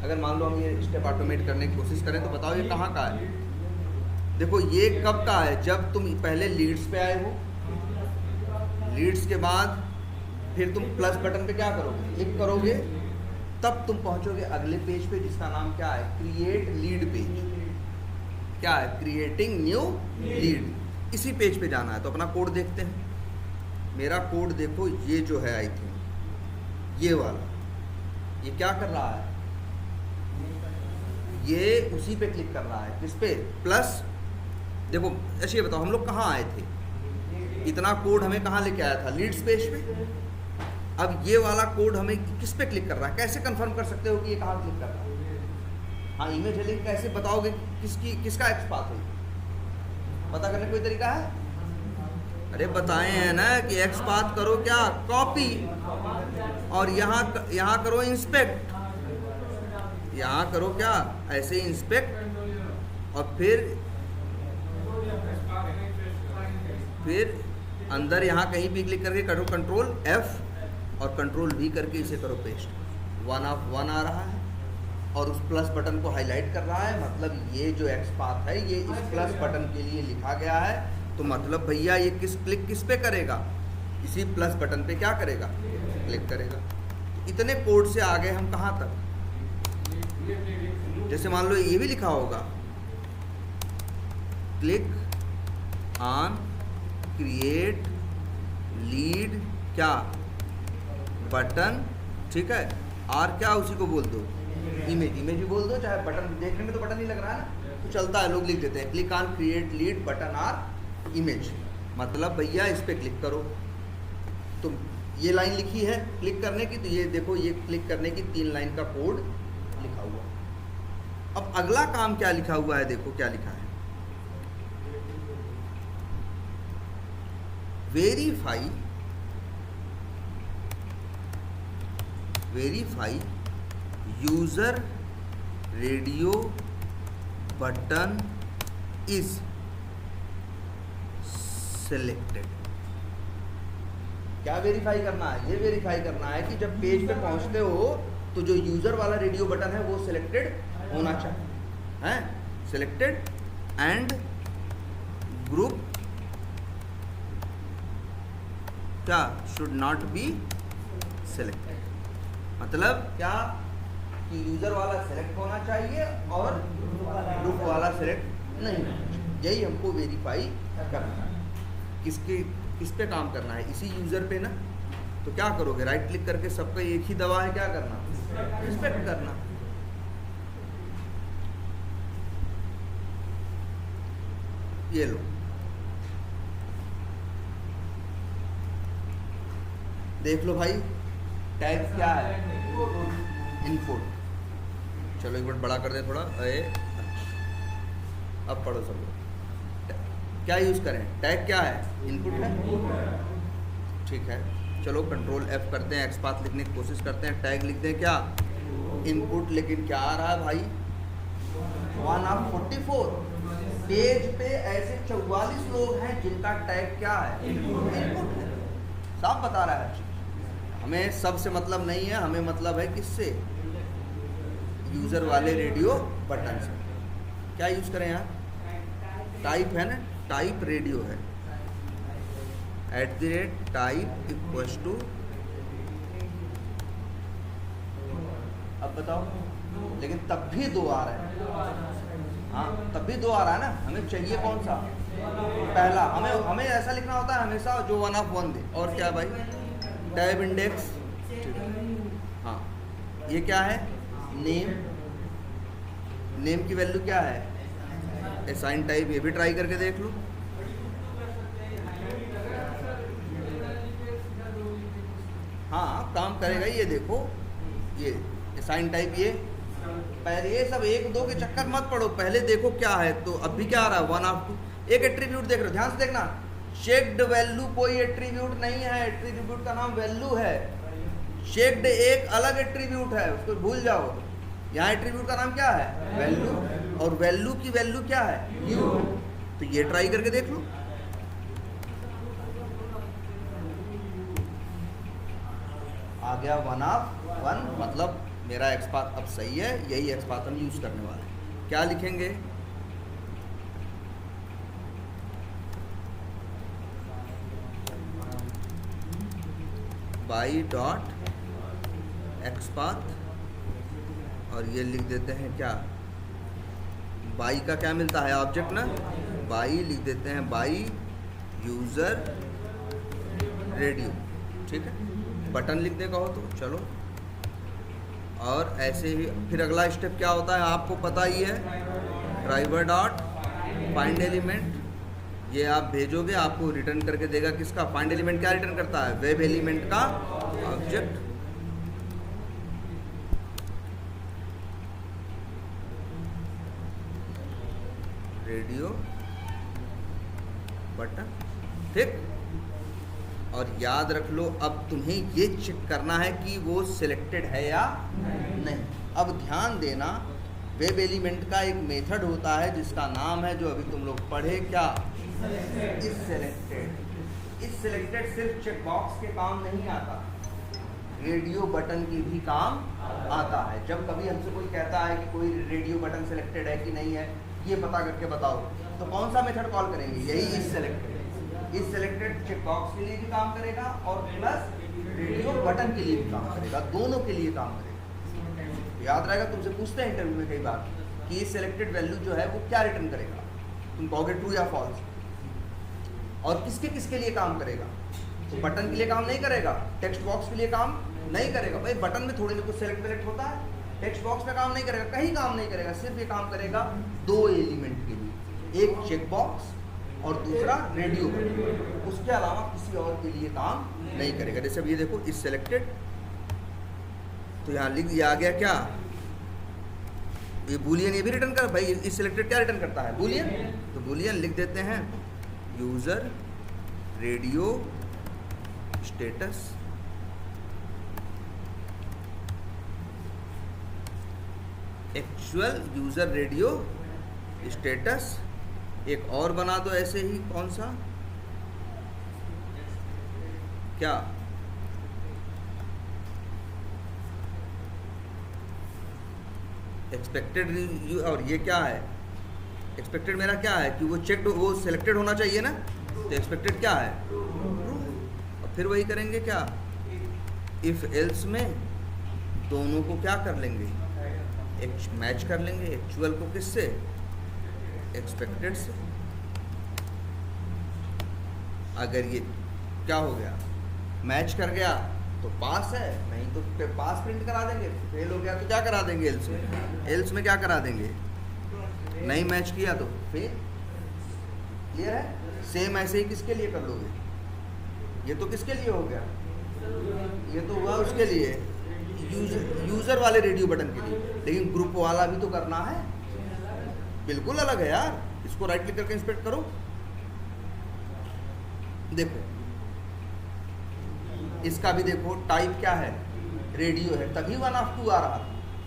अगर मान लो हम ये स्टेप ऑटोमेट करने की कोशिश करें तो बताओ ये कहाँ का है। देखो ये कब का है, जब तुम पहले लीड्स पे आए हो, लीड्स के बाद फिर तुम प्लस बटन पे क्या करोगे, क्लिक करोगे, तब तुम पहुंचोगे अगले पेज पे जिसका नाम क्या है, क्रिएट लीड पेज। क्या है, क्रिएटिंग न्यू लीड। इसी पेज पे जाना है। तो अपना कोड देखते हैं। मेरा कोड देखो, ये जो है आई थिंक ये वाला, ये क्या कर रहा है, ये उसी पे क्लिक कर रहा है। किस पे, प्लस। देखो ऐसे बताओ हम लोग कहाँ आए थे, इतना कोड हमें कहाँ लेके आया था, लीड्स पेज पे। अब ये वाला कोड हमें किस पे क्लिक कर रहा है, कैसे कंफर्म कर सकते हो कि ये कहाँ क्लिक कर रहा है। हाँ इमेज है, लेकिन कैसे बताओगे किसका एक्सपाथ है, पता करने कोई तरीका है। अरे बताए हैं ना कि एक्सपाथ करो क्या, कॉपी, और यहाँ करो इंस्पेक्ट, यहाँ करो क्या, ऐसे इंस्पेक्ट, और फिर अंदर यहाँ कहीं भी क्लिक करके करो कंट्रोल F और कंट्रोल V करके इसे करो पेस्ट। 1 ऑफ 1 आ रहा है और उस प्लस बटन को हाईलाइट कर रहा है, मतलब ये जो एक्सपाथ है ये इस प्लस बटन के लिए लिखा गया है। तो मतलब भैया ये क्लिक किस पे करेगा, इसी प्लस बटन पे क्या करेगा, क्लिक करेगा। इतने कोड से आगे हम कहाँ तक, जैसे मान लो ये भी लिखा होगा, क्लिक ऑन क्रिएट लीड क्या बटन, ठीक है, और क्या उसी को बोल दो इमेज, इमेज भी बोल दो, चाहे बटन, देखने में तो बटन ही लग रहा है ना, तो चलता है, लोग लिख देते हैं click on create lead button or image, मतलब भैया इस पर क्लिक करो। तो ये लाइन लिखी है क्लिक करने की, तो ये देखो ये क्लिक करने की 3 लाइन का कोड लिखा हुआ। अब अगला काम क्या लिखा हुआ है, देखो क्या लिखा है, verify user radio button is selected. क्या वेरीफाई करना है, ये वेरीफाई करना है कि जब पेज पे पहुंचते हो तो जो यूजर वाला रेडियो बटन है वो सिलेक्टेड होना चाहिए, है सिलेक्टेड, एंड ग्रुप क्या शुड नॉट बी सिलेक्टेड। मतलब क्या कि यूजर वाला सिलेक्ट होना चाहिए और ग्रुप वाला सिलेक्ट नहीं होना चाहिए। यही हमको वेरीफाई करना है। किस पे काम करना है, इसी यूजर पे ना। तो क्या करोगे, राइट क्लिक करके सबका एक ही दवा है, क्या करना, रिस्पेक्ट करना। ये लो, देख लो भाई, टैग क्या है, इनपुट। चलो एक मिनट बड़ा कर दें थोड़ा, अब पढ़ो सब लोग। क्या यूज़ करें, टैग क्या है, इनपुट है, ठीक है। चलो कंट्रोल F करते हैं, XPath लिखने की कोशिश करते हैं, टैग लिखते हैं क्या, इनपुट। लेकिन क्या आ रहा है भाई, 1 of 44 पेज पे ऐसे 44 लोग हैं जिनका टैग क्या है, इनपुट है। साफ बता रहा है। हमें सबसे मतलब नहीं है, हमें मतलब है किससे, यूज़र वाले रेडियो बटन से। क्या यूज़ करें यार, टाइप है ना, टाइप रेडियो है, @type इक्वल्स टू, अब बताओ, लेकिन तब भी 2 आ रहा है, हाँ तब भी 2 आ रहा है ना। हमें चाहिए कौन सा, पहला। हमें ऐसा लिखना होता है हमेशा जो 1 of 1 दे। और क्या भाई, टैब इंडेक्स, हाँ ये क्या है, नेम की वैल्यू क्या है, असाइन टाइप। ये भी ट्राई करके देख लो, हाँ काम करेगा। ये देखो, ये असाइन टाइप, ये पहले ये सब 1 2 के चक्कर मत पड़ो, पहले देखो क्या है। तो अब भी क्या आ रहा है, 1 of 2। एक एट्रीब्यूट देख रहे हो, ध्यान से देखना, चेक्ड वैल्यू कोई एट्रीब्यूट नहीं है, एट्रीब्यूट का नाम वैल्यू है। चेक्ड एक अलग एट्रीब्यूट है, उसको भूल जाओ। यहाँ एट्रीब्यूट का नाम क्या है, वैल्यू, और वैल्यू की वैल्यू क्या है, यू। तो ये ट्राई करके देख लो, आ गया 1 of 1, मतलब मेरा XPath अब सही है। यही XPath हम यूज करने वाले हैं। क्या लिखेंगे, बाई डॉट XPath, और ये लिख देते हैं क्या, बाई का क्या मिलता है, ऑब्जेक्ट ना, बाई लिख देते हैं, बाई यूज़र रेडियो, ठीक है। बटन लिखने का हो तो चलो, और ऐसे ही फिर अगला स्टेप क्या होता है आपको पता ही है, ड्राइवर डॉट फाइंड एलिमेंट। ये आप भेजोगे, आपको रिटर्न करके देगा किसका, फाइंड एलिमेंट क्या रिटर्न करता है, वेब एलिमेंट का ऑब्जेक्ट। रेडियो बटन, ठीक। और याद रख लो, अब तुम्हें ये चेक करना है कि वो सिलेक्टेड है या नहीं। अब ध्यान देना, वेब एलिमेंट का एक मेथड होता है जिसका नाम है, जो अभी तुम लोग पढ़े, क्या, इस सिलेक्टेड। इस सिलेक्टेड सिर्फ चेकबॉक्स के काम नहीं आता, रेडियो बटन की भी काम आता है। जब कभी हमसे कोई कहता है कि कोई रेडियो बटन सिलेक्टेड है कि नहीं है, ये पता करके बताओ, तो कौन सा मेथड कॉल करेंगे, यही इस सिलेक्टेड। इस सिलेक्टेड चेकबॉक्स के लिए भी काम करेगा और प्लस रेडियो बटन के लिए भी काम करेगा, दोनों के लिए काम करेगा। याद रहेगा, तुमसे पूछते हैं इंटरव्यू में कई बार कि इस सिलेक्टेड वैल्यू जो है वो क्या रिटर्न करेगा, तुम कहोगे ट्रू या फॉल्स, और किसके किसके लिए काम करेगा। तो बटन के लिए काम नहीं करेगा, टेक्स्ट बॉक्स के लिए काम नहीं करेगा। भाई बटन में थोड़ी ना कुछ सेलेक्ट होता है, टेक्स्ट बॉक्स में काम नहीं करेगा, कहीं काम नहीं करेगा, सिर्फ ये काम करेगा दो एलिमेंट के लिए, एक चेक बॉक्स और दूसरा रेडियो बटन, उसके अलावा किसी और के लिए काम नहीं करेगा। जैसे अब ये देखो इज सेलेक्टेड, तो यहाँ लिख दिया, आ गया क्या, ये बूलियन ये भी रिटर्न कर भाई, इज सेलेक्टेड क्या रिटर्न करता है, बूलियन, तो बूलियन लिख देते हैं user radio status actual user radio status. एक और बना दो ऐसे ही, कौन सा, क्या, एक्सपेक्टेड, और ये क्या है, एक्सपेक्टेड मेरा क्या है कि वो चेक्ड, वो सिलेक्टेड होना चाहिए ना, तो एक्सपेक्टेड क्या है, और फिर वही करेंगे क्या, इफ एल्स में दोनों को क्या कर लेंगे, मैच कर लेंगे, एक्चुअल को किससे, एक्सपेक्टेड से। अगर ये क्या हो गया, मैच कर गया तो पास है, नहीं तो पास प्रिंट करा देंगे, फेल हो गया तो क्या करा देंगे, एल्स में, एल्स में क्या करा देंगे, नहीं मैच किया तो फेल। क्लियर है। सेम ऐसे ही किसके लिए कर लोगे, ये तो किसके लिए हो गया, ये तो हुआ उसके लिए यूजर वाले रेडियो बटन के लिए, लेकिन ग्रुप वाला भी तो करना है, बिल्कुल अलग है यार। इसको राइट क्लिक करके इंस्पेक्ट करो, देखो इसका भी देखो टाइप क्या है, रेडियो है, तभी 1/2 आ रहा था,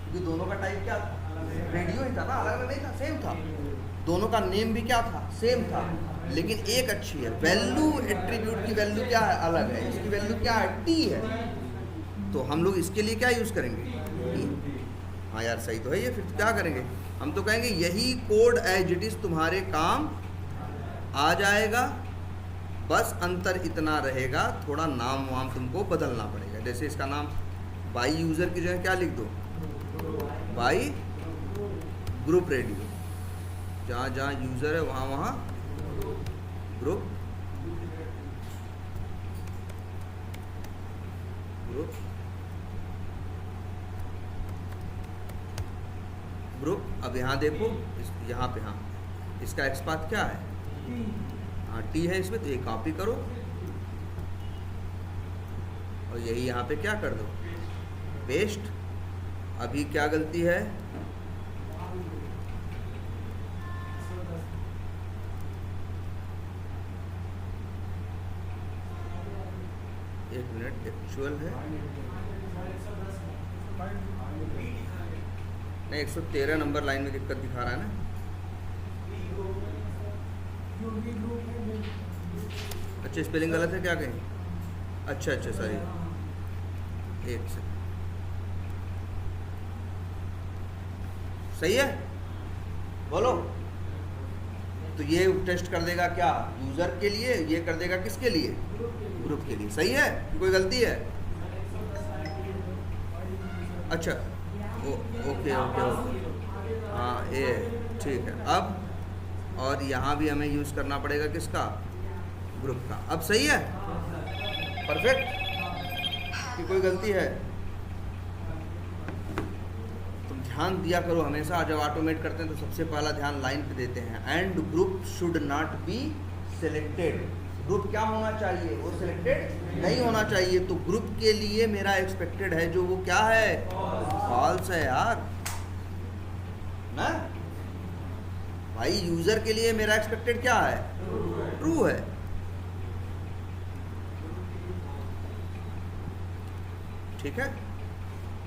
क्योंकि दोनों का टाइप क्या था, रेडियो ही था ना, अलग अलग नहीं था, सेम था। दोनों का नेम भी क्या था, सेम था, लेकिन एक अच्छी है, वैल्यू एट्रीब्यूट की वैल्यू क्या है, अलग है, इसकी वैल्यू क्या है, टी है, तो हम लोग इसके लिए क्या यूज़ करेंगे, टी। हाँ यार सही तो है ये, फिर तो क्या करेंगे, हम तो कहेंगे यही कोड एज इट इज़ तुम्हारे काम आ जाएगा, बस अंतर इतना रहेगा, थोड़ा नाम वाम तुमको बदलना पड़ेगा। जैसे इसका नाम बाई यूज़र की जगह क्या लिख दो, बाई ग्रुप रेडियो, जहाँ जहाँ यूज़र है वहाँ वहाँ ग्रुप ग्रुप ग्रुप। अब यहाँ देखो यहाँ पे, हाँ इसका एक्सपाथ क्या है, हाँ टी है इसमें, तो ये कॉपी करो और यही यहाँ पे क्या कर दो, पेस्ट। अभी क्या गलती है, एक मिनट, एक्चुअल है नहीं, 113 नंबर लाइन में दिक्कत दिखा रहा है ना, अच्छा स्पेलिंग गलत है क्या कहीं, अच्छा अच्छा सॉरी, एक से सही है, बोलो। तो ये टेस्ट कर देगा क्या, यूज़र के लिए, ये कर देगा किसके लिए, ग्रुप के लिए, सही है, कोई गलती है, अच्छा ओके ओके ओके, हाँ ये ठीक है। अब और यहाँ भी हमें यूज़ करना पड़ेगा किसका, ग्रुप का। अब सही है, परफेक्ट, कि कोई गलती है, तुम ध्यान दिया करो हमेशा जब ऑटोमेट करते हैं तो सबसे पहला ध्यान लाइन पे देते हैं, and group should not be selected. Group क्या होना चाहिए, वो सिलेक्टेड नहीं होना चाहिए। तो ग्रुप के लिए मेरा एक्सपेक्टेड है जो वो क्या है, फॉल्स है यार ना भाई। यूजर के लिए मेरा एक्सपेक्टेड क्या है, ट्रू है। ठीक है,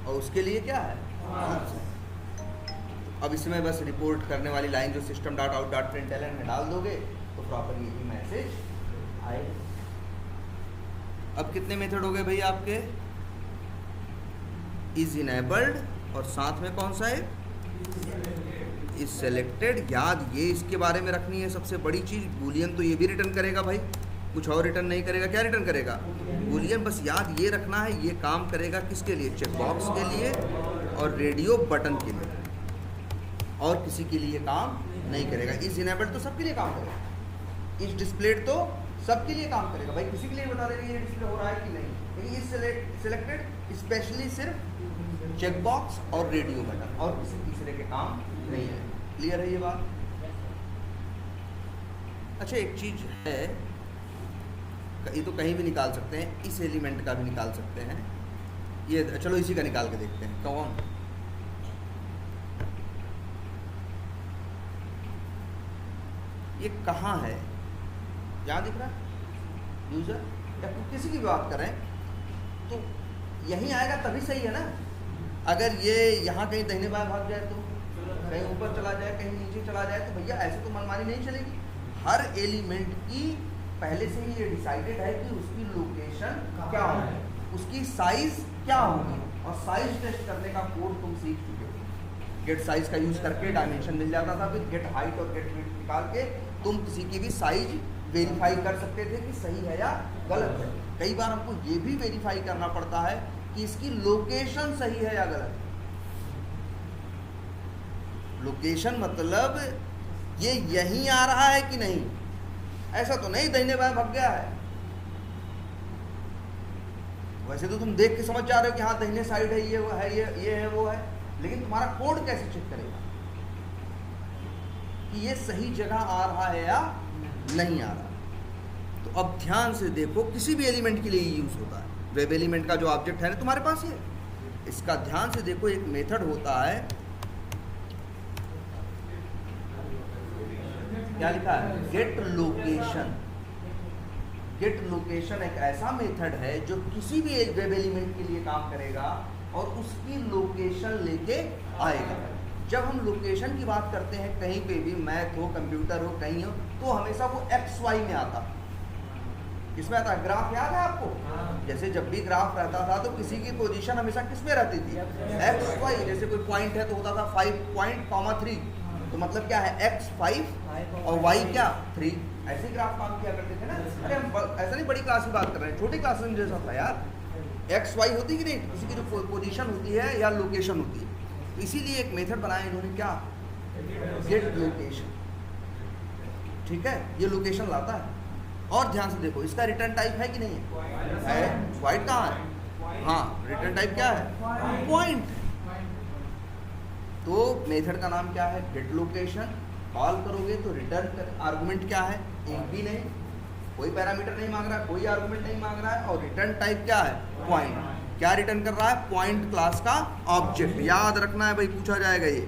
और उसके लिए क्या है, फॉल्स है। अब इसमें बस रिपोर्ट करने वाली लाइन जो system dot out dot println में डाल दोगे तो प्रॉपर यही मैसेज आए। अब कितने मेथड हो गए भाई आपके, इज इनेबल्ड और साथ में कौन सा है, इज सेलेक्टेड। याद ये इसके बारे में रखनी है सबसे बड़ी चीज। बूलियन तो ये भी रिटर्न करेगा भाई, कुछ और रिटर्न नहीं करेगा। क्या रिटर्न करेगा, बूलियन। बस याद ये रखना है, ये काम करेगा किसके लिए, चेकबॉक्स के लिए और रेडियो बटन के लिए, और किसी के लिए काम नहीं करेगा। इज इनेबल्ड तो सबके लिए काम करेगा, इज डिस्प्लेड तो सबके लिए काम करेगा भाई, किसी के लिए बता देगा ये डिस्प्ले हो रहा है कि नहीं। लेकिन इज सिलेक्टेड स्पेशली सिर्फ चेक बॉक्स और रेडियो बटन, और किसी तीसरे के काम नहीं है। क्लियर है ये बात? अच्छा, एक चीज है, ये तो कहीं भी निकाल सकते हैं, इस एलिमेंट का भी निकाल सकते हैं। ये चलो इसी का निकाल के देखते हैं। कौन? ये कहाँ है? यहाँ दिख रहा है यूजर, या किसी की बात करें तो यहीं आएगा तभी सही है ना। अगर ये यहाँ कहीं दाहिने बाएं भाग जाए तो, कहीं ऊपर चला जाए, कहीं नीचे चला जाए, तो भैया ऐसे तो मनमानी नहीं चलेगी। हर एलिमेंट की पहले से ही ये डिसाइडेड है कि उसकी लोकेशन क्या होगी, उसकी साइज क्या होगी, और साइज टेस्ट करने का कोड तुम सीख चुके हो। गेट साइज का यूज करके डायमेंशन मिल जाता था, फिर गेट हाइट और गेट विड्थ निकाल के तुम किसी की भी साइज वेरीफाई कर सकते थे कि सही है या गलत है। कई बार हमको ये भी वेरीफाई करना पड़ता है कि इसकी लोकेशन सही है या गलत है। लोकेशन मतलब ये यहीं आ रहा है कि नहीं, ऐसा तो नहीं दाहिने बाएं भाग गया है। वैसे तो तुम देख के समझ जा रहे हो कि हाँ दाहिने साइड है, ये वो है, ये है, वो है, लेकिन तुम्हारा कोड कैसे चेक करेगा कि ये सही जगह आ रहा है या नहीं आ रहा? तो अब ध्यान से देखो, किसी भी एलिमेंट के लिए यूज होता है। वेब एलिमेंट का जो ऑब्जेक्ट है ना तुम्हारे पास, ये इसका ध्यान से देखो, एक मेथड होता है, क्या लिखा है? Gate location. गेट लोकेशन एक ऐसा मेथड है जो किसी भी एक वेब एलिमेंट के लिए काम करेगा और उसकी लोकेशन लेके आएगा। जब हम लोकेशन की बात करते हैं, कहीं पे भी मैथ हो, कंप्यूटर हो, कहीं हो, तो हमेशा वो XY में आता। किसमें आता है? ग्राफ याद है आपको? जैसे जब भी ग्राफ रहता था तो किसी की पोजीशन हमेशा किस में रहती थी? XY। जैसे कोई पॉइंट है तो होता था 5.3, तो मतलब क्या है? X 5 और Y क्या 3। ऐसे ही ग्राफ काम किया करते थे ना। अरे हम ऐसा नहीं बड़ी क्लास की बात कर रहे हैं, छोटी क्लास में जैसा था यार। XY होती कि नहीं, किसी की जो पोजीशन होती है या लोकेशन होती है। तो इसीलिए एक मेथड बनाया इन्होंने, क्या? Get location. ठीक है, ये लोकेशन लाता है। और ध्यान से देखो, इसका रिटर्न टाइप है कि नहीं है? वाइड कहाँ है? हाँ, रिटर्न टाइप क्या है? पॉइंट। तो मेथड का नाम क्या है? Gate location. कॉल करोगे तो रिटर्न आर्गुमेंट क्या है? एक भी नहीं, कोई पैरामीटर नहीं मांग रहा है, कोई आर्गुमेंट नहीं मांग रहा है, और रिटर्न टाइप क्या है? पॉइंट। क्या रिटर्न कर रहा है? पॉइंट क्लास का ऑब्जेक्ट। याद रखना है भाई, पूछा जाएगा ये।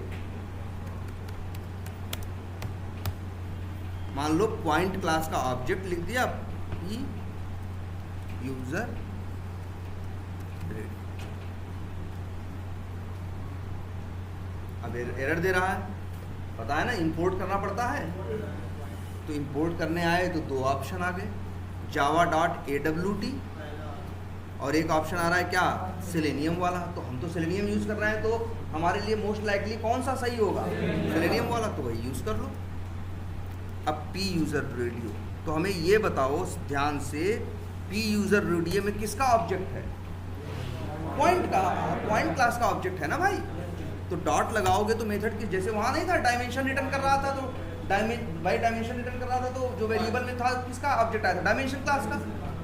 मान लो पॉइंट क्लास का ऑब्जेक्ट लिख दिया, यूजर अब एरर दे रहा है, पता है ना, इंपोर्ट करना पड़ता है। तो इंपोर्ट करने आए तो दो ऑप्शन आ गए, java.awt, और एक ऑप्शन आ रहा है क्या? सेलेनियम वाला। तो हम तो सेलेनियम यूज़ कर रहे हैं, तो हमारे लिए मोस्ट लाइकली कौन सा सही होगा? सेलेनियम वाला, तो वही यूज़ कर लो। अब पी यूज़र रेडियो, तो हमें ये बताओ ध्यान से, पी यूज़र रेडियो में किसका ऑब्जेक्ट है? पॉइंट का, पॉइंट क्लास का ऑब्जेक्ट है ना भाई। तो डॉट लगाओगे तो मेथड की, जैसे वहाँ नहीं था डायमेंशन रिटर्न कर रहा था, तो डायमेंशन रिटर्न कर रहा था, तो जो वेरिएबल में था किसका ऑब्जेक्ट आया था? डायमेंशन क्लास का।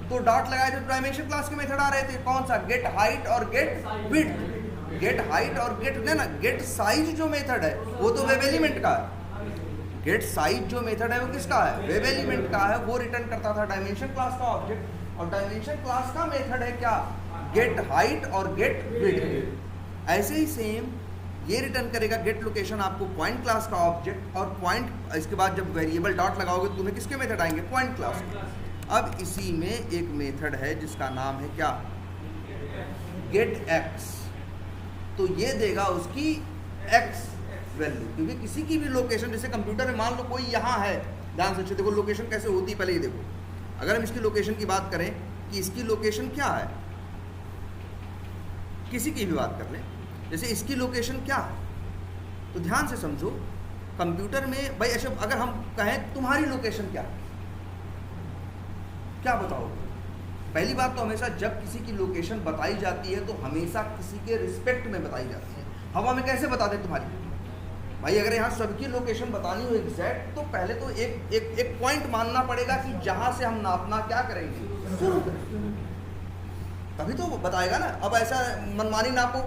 तो डॉट लगाए थे तो डायमेंशन क्लास के मेथड आ रहे थे। कौन सा? गेट हाइट और गेट विड्थ। गेट हाइट और गेट ना, गेट साइज जो मेथड है वो तो वेब एलिमेंट का है। गेट साइज जो मेथड है वो किसका है? वेब एलिमेंट का है। वो रिटर्न करता था डायमेंशन क्लास का ऑब्जेक्ट, और डायमेंशन क्लास का मेथड है क्या? गेट हाइट और गेट विड्थ। ऐसे ही सेम ये रिटर्न करेगा गेट लोकेशन, आपको पॉइंट क्लास का ऑब्जेक्ट, और पॉइंट, इसके बाद जब वेरिएबल डॉट लगाओगे तो तुम्हें किसके मेथड आएंगे? पॉइंट क्लास के। अब इसी में एक मेथड है जिसका नाम है क्या? Get X. तो ये देगा उसकी एक्स वैल्यू, क्योंकि किसी की भी लोकेशन, जैसे कंप्यूटर में मान लो कोई यहाँ है, ध्यान से देखो लोकेशन कैसे होती है, पहले ये देखो। अगर हम इसकी लोकेशन की बात करें कि इसकी लोकेशन क्या है, किसी की भी बात कर लें, जैसे इसकी लोकेशन क्या है, तो ध्यान से समझो। कंप्यूटर में भाई ऐसे अगर हम कहें तुम्हारी लोकेशन क्या है, क्या बताओगे? पहली बात तो हमेशा जब किसी की लोकेशन बताई जाती है तो हमेशा किसी के रिस्पेक्ट में बताई जाती है। हवा में कैसे बता दें तुम्हारी? भाई अगर यहाँ सबकी लोकेशन बतानी हो एग्जैक्ट, तो पहले तो एक पॉइंट मानना पड़ेगा कि जहाँ से हम नापना क्या करेंगे, शुरू करेंगे, तभी तो बताएगा ना। अब ऐसा मनमानी नापो,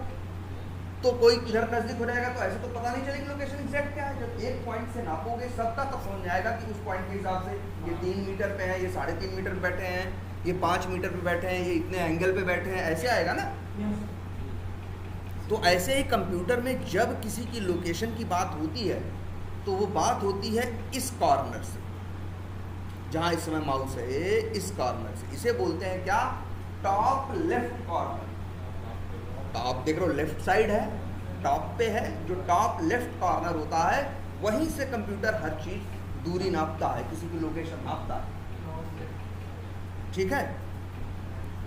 तो कोई किधर नजदीक हो जाएगा, तो ऐसे तो पता नहीं चलेगी लोकेशन एग्जैक्ट क्या है। जब एक पॉइंट से नापोगे सबका तब समझ में आएगा कि उस पॉइंट के हिसाब से ये 3 मीटर पे है, ये 3.5 मीटर पे बैठे हैं, ये 5 मीटर पे बैठे हैं, ये इतने एंगल पे बैठे हैं, ऐसे आएगा ना। तो ऐसे ही कंप्यूटर में जब किसी की लोकेशन की बात होती है तो वो बात होती है इस कॉर्नर से, जहाँ इस समय माउस है, इस कॉर्नर से। इसे बोलते हैं क्या, टॉप लेफ्ट कॉर्नर। टॉप देख रहे हो, लेफ्ट साइड है, टॉप पे है, जो टॉप लेफ्ट कॉर्नर होता है वहीं से कंप्यूटर हर चीज दूरी नापता है, किसी की लोकेशन नापता है। ठीक है,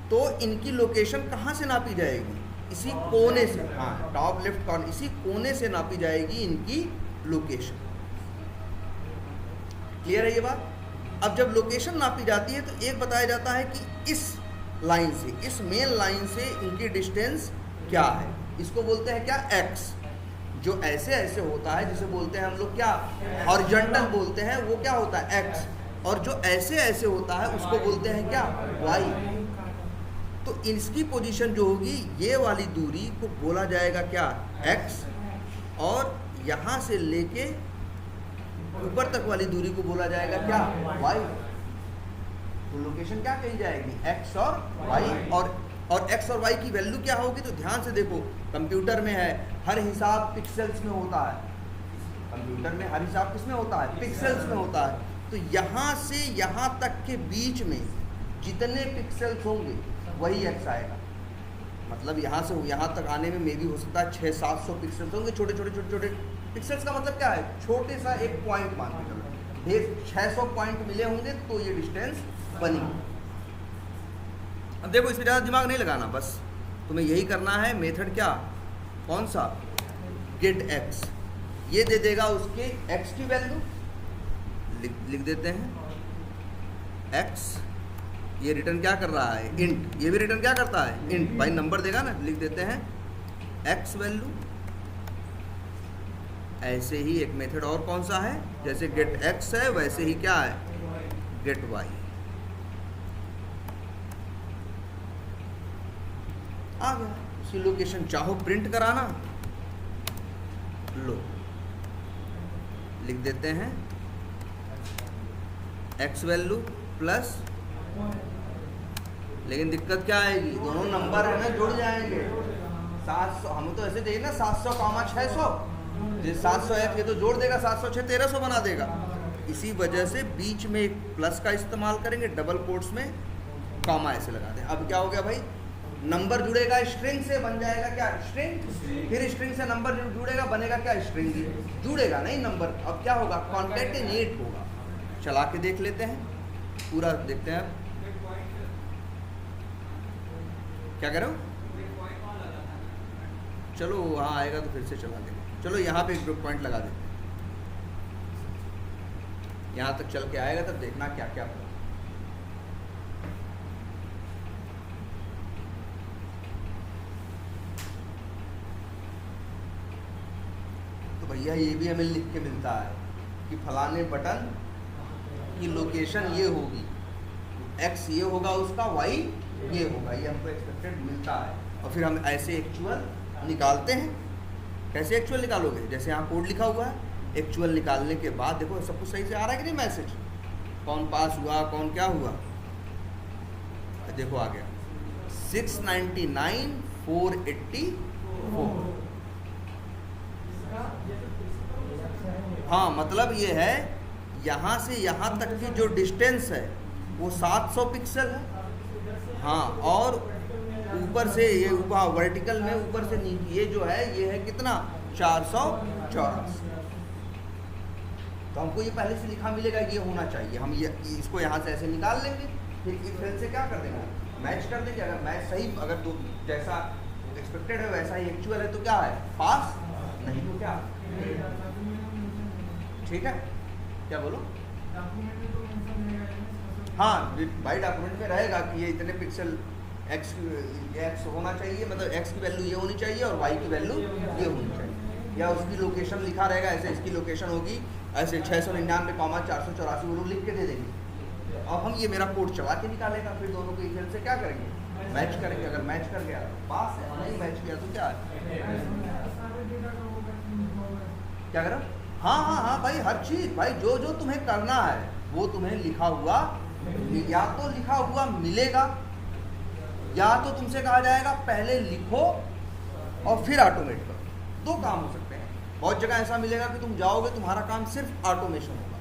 तो इनकी लोकेशन कहाँ से नापी जाएगी, इसी कोने से। हाँ, टॉप लेफ्ट कॉर्नर, इसी कोने से नापी जाएगी इनकी लोकेशन। क्लियर है ये बात। अब जब लोकेशन नापी जाती है तो एक बताया जाता है कि इस लाइन से, इस मेन लाइन से इनकी डिस्टेंस क्या है। इसको बोलते हैं क्या, एक्स। जो ऐसे ऐसे होता है जिसे बोलते हैं हम लोग क्या, हॉरिजॉन्टल बोलते हैं, वो क्या होता है, एक्स। और जो ऐसे ऐसे होता है उसको बोलते हैं क्या, वाई। तो इसकी पोजीशन जो होगी, ये वाली दूरी को बोला जाएगा क्या, एक्स। और यहाँ से लेके ऊपर तक वाली दूरी को बोला जाएगा क्या, वाई। तो लोकेशन क्या कही जाएगी, एक्स और वाई। और एक्स और वाई की वैल्यू क्या होगी, तो ध्यान से देखो, कंप्यूटर में है हर हिसाब पिक्सेल्स में होता है। कंप्यूटर में हर हिसाब किस में होता है, पिक्सेल्स में होता है। तो यहाँ से यहाँ तक के बीच में जितने पिक्सेल्स होंगे वही एक्स आएगा। मतलब यहाँ से यहाँ तक आने में मे भी हो सकता है 600-700 पिक्सेल्स होंगे, छोटे छोटे छोटे छोटे पिक्सेल्स। का मतलब क्या है, छोटे सा एक पॉइंट मान के चलो, ढेर 600 पॉइंट मिले होंगे तो ये डिस्टेंस बनी। अब देखो, इसमें ज़्यादा दिमाग नहीं लगाना, बस तुम्हें यही करना है। मेथड क्या, कौन सा, गेट एक्स। ये दे देगा उसके एक्स की वैल्यू, लिख देते हैं एक्स। ये रिटर्न क्या कर रहा है, इंट। ये भी रिटर्न क्या करता है, इंट। भाई नंबर देगा ना, लिख देते हैं एक्स वैल्यू। ऐसे ही एक मेथड और कौन सा है, जैसे गेट एक्स है वैसे ही क्या है, गेट वाई। आ गया, उसकी लोकेशन चाहो प्रिंट कराना, लो लिख देते हैं एक्स वैल्यू प्लस। लेकिन दिक्कत क्या आएगी, दोनों नंबर है ना जुड़ जाएंगे। 700 हमें तो ऐसे चाहिए ना, 700, 701 ये तो जोड़ देगा, 706 1300 बना देगा। इसी वजह से बीच में एक प्लस का इस्तेमाल करेंगे, डबल कोट्स में कॉमा ऐसे लगा दें। अब क्या हो गया भाई, नंबर जुड़ेगा स्ट्रिंग से, बन जाएगा क्या, स्ट्रिंग। फिर स्ट्रिंग से नंबर जुड़ेगा, बनेगा क्या, स्ट्रिंग। जुड़ेगा नहीं नंबर, अब क्या होगा, कॉन्कैटिनेट होगा। चला के देख लेते हैं, पूरा देखते हैं। क्या कह रहे हो, चलो वहाँ आएगा तो फिर से चला देंगे। चलो यहाँ पे एक ब्रेक पॉइंट लगा देते हैं, यहाँ तक चल के आएगा तब देखना क्या क्या। तो भैया ये भी हमें लिख के मिलता है कि फलाने बटन की लोकेशन ये होगी, एक्स ये होगा उसका, वाई ये होगा। ये हमको एक्सपेक्टेड मिलता है। और फिर हम ऐसे एक्चुअल निकालते हैं। कैसे एक्चुअल निकालोगे, जैसे यहाँ कोड लिखा हुआ है। एक्चुअल निकालने के बाद देखो सब कुछ सही से आ रहा है कि नहीं, मैसेज कौन पास हुआ, कौन क्या हुआ। देखो आ गया 699,484। हाँ, मतलब ये है यहाँ से यहाँ तक की जो डिस्टेंस है वो 700 पिक्सल है। हाँ, और ऊपर से ये ऊपर वर्टिकल में ऊपर से नीचे ये जो है ये है कितना, 484। तो हमको ये पहले से लिखा मिलेगा, ये होना चाहिए। हम ये इसको यहाँ से ऐसे निकाल लेंगे, फिर इस फिर से क्या कर देंगे, मैच कर देंगे। अगर मैच सही, अगर तो जैसा एक्सपेक्टेड है वैसा ही एक्चुअल है तो क्या है, पास, नहीं तो क्या। ठीक है, क्या बोलो। हाँ, भाई डॉक्यूमेंट में रहेगा कि ये इतने पिक्सल एक्स होना चाहिए, मतलब एक्स की वैल्यू ये होनी चाहिए और वाई की वैल्यू ये होनी चाहिए। या उसकी लोकेशन लिखा रहेगा, ऐसे इसकी लोकेशन होगी ऐसे 699,484 वो लोग लिख के दे देंगे। अब हम ये मेरा कोड चला के निकालेगा, फिर दोनों को इक्वल से क्या करेंगे, मैच करेंगे। अगर मैच कर गया तो पास है, नहीं मैच किया तो क्या है। क्या करो? हाँ हाँ हाँ भाई, हर चीज़ भाई, जो जो तुम्हें करना है वो तुम्हें लिखा हुआ, या तो लिखा हुआ मिलेगा, या तो तुमसे कहा जाएगा पहले लिखो और फिर ऑटोमेट करो। 2 काम हो सकते हैं। बहुत जगह ऐसा मिलेगा कि तुम जाओगे, तुम्हारा काम सिर्फ ऑटोमेशन होगा,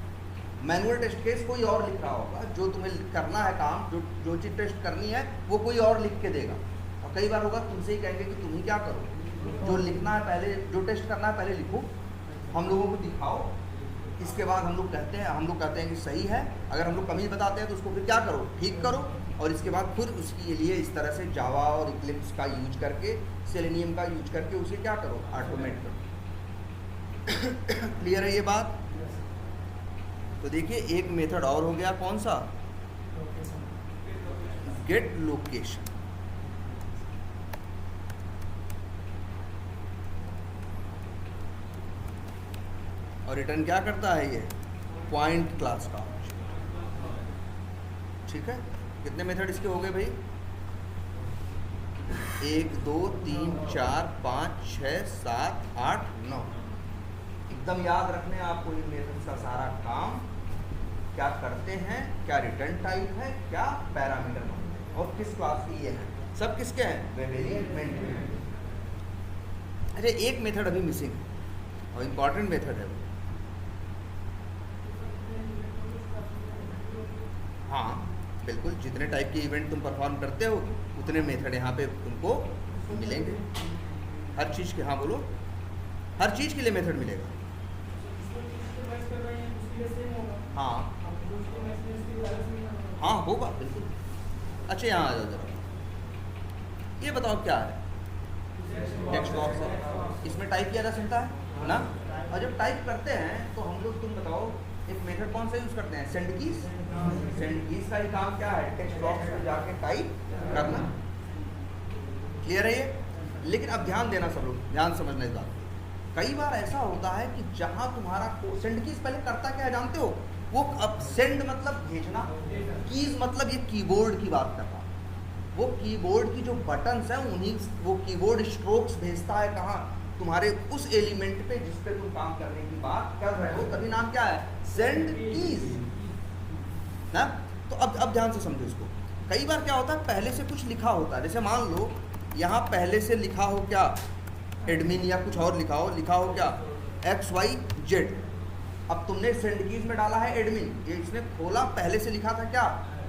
मैनुअल टेस्ट केस कोई और लिख रहा होगा, जो तुम्हें करना है काम, जो चीज़ टेस्ट करनी है वो कोई और लिख के देगा। और कई बार होगा तुमसे ही कहेंगे कि तुम ही क्या करो, जो लिखना है पहले, जो टेस्ट करना है पहले लिखो, हम लोगों को दिखाओ, इसके बाद हम लोग कहते हैं कि सही है। अगर हम लोग कमी बताते हैं तो उसको फिर क्या करो, ठीक करो, और इसके बाद फिर उसके लिए इस तरह से जावा और इक्लिप्स का यूज करके, सेलेनियम का यूज करके उसे क्या करो, ऑटोमेट करो। क्लियर है ये बात? तो देखिए एक मेथड और हो गया, कौन सा? Gate location. और रिटर्न क्या करता है ये? पॉइंट क्लास का। ठीक है, कितने मेथड इसके हो गए भाई? 1 2 3 4 5 6 7 8 9। एकदम याद रखने आपको इन मेथड्स का सारा काम, क्या करते हैं, क्या रिटर्न टाइप है, क्या पैरामीटर है और किस क्लास की ये है, सब किसके हैं? वेरिएबल। अरे एक मेथड अभी मिसिंग है और इम्पॉर्टेंट मेथड है वो। हाँ बिल्कुल, जितने टाइप के इवेंट तुम परफॉर्म करते हो उतने मेथड यहाँ पे तुमको मिलेंगे, हर चीज़ के। हाँ बोलो, हर चीज़ के लिए मेथड मिलेगा। हाँ हाँ होगा बिल्कुल। अच्छा यहाँ आ जाओ जरा, ये बताओ क्या है? टेक्स्ट बॉक्स है, इसमें टाइप किया जा सकता है ना। और जब टाइप करते हैं तो हम लोग, तुम बताओ एक मेथड कौन सा यूज़ करते हैं? Send keys. सेंड कीज का ही काम क्या है? टेक्स्ट बॉक्स में जाके टाइप करना। क्लियर है ये? लेकिन अब ध्यान देना सब लोग, ध्यान समझना इस बात। कई बार ऐसा होता है कि जहाँ तुम्हारा सेंड कीज पहले करता क्या है जानते हो? वो अब सेंड मतलब भेजना, कीज मतलब ये कीबोर्ड की बात करता है। वो कीबोर्ड की जो बटन्स हैं उन्हीं, वो कीबोर्ड स्ट्रोक्स भेजता है कहाँ? तुम्हारे उस एलिमेंट पे जिस पे तुम काम करने की बात कर रहे हो, तभी नाम क्या है? सेंड कीज ना। तो अब ध्यान से समझो इसको। कई बार क्या होता है, पहले से कुछ लिखा होता है, जैसे मान लो यहाँ पहले से लिखा हो क्या, एडमिन, या कुछ और लिखा हो क्या, XYZ। अब तुमने सेंड कीज में डाला है एडमिन, ये इसने खोला, पहले से लिखा था क्या,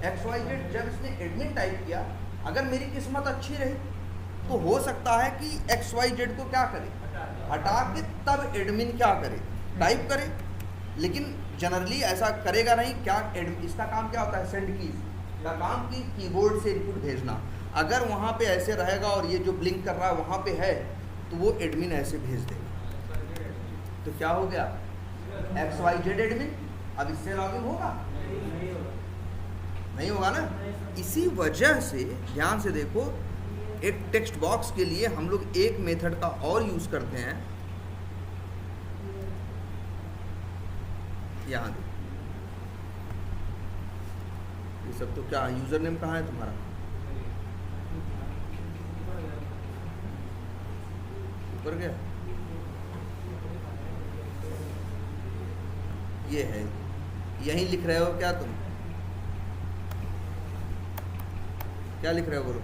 XYZ। जब इसने एडमिन टाइप किया, अगर मेरी किस्मत अच्छी रही तो हो सकता है कि XYZ को क्या करे, हटा के तब एडमिन क्या करे, टाइप करे। लेकिन जनरली ऐसा करेगा नहीं। क्या इसका काम क्या होता है? सेंड कीज का काम की कीबोर्ड से इनपुट भेजना। अगर वहाँ पे ऐसे रहेगा और ये जो ब्लिंक कर रहा है वहाँ पे है, तो वो एडमिन ऐसे भेज देगा। तो क्या हो गया? XYZ admin. अब इससे लॉगिन होगा? नहीं होगा ना। इसी वजह से ध्यान से देखो, एक टेक्स्ट बॉक्स के लिए हम लोग एक मेथड का और यूज करते हैं। यहाँ देखो, ये सब तो क्या, यूजर नेम कहाँ है तुम्हारा? ऊपर गया, ये है, यहीं लिख रहे हो क्या तुम? क्या लिख रहे हो बोलो?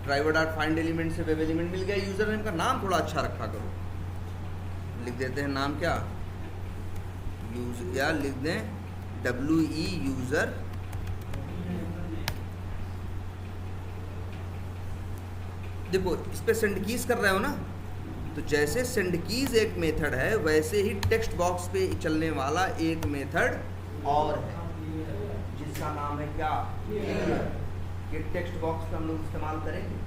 ड्राइवर डॉट फाइंड एलिमेंट से वेब एलिमेंट मिल गया। यूजर नेम का नाम थोड़ा अच्छा रखा करो। लिख देते हैं नाम क्या, या लिख दें WE यूजर। देखो इस पे सेंड कीज कर रहे हो ना, तो जैसे सेंड कीज एक मेथड है, वैसे ही टेक्स्ट बॉक्स पे चलने वाला एक मेथड और है जिसका नाम है क्या, क्लियर। ये टेक्स्ट बॉक्स पे हम लोग इस्तेमाल करेंगे,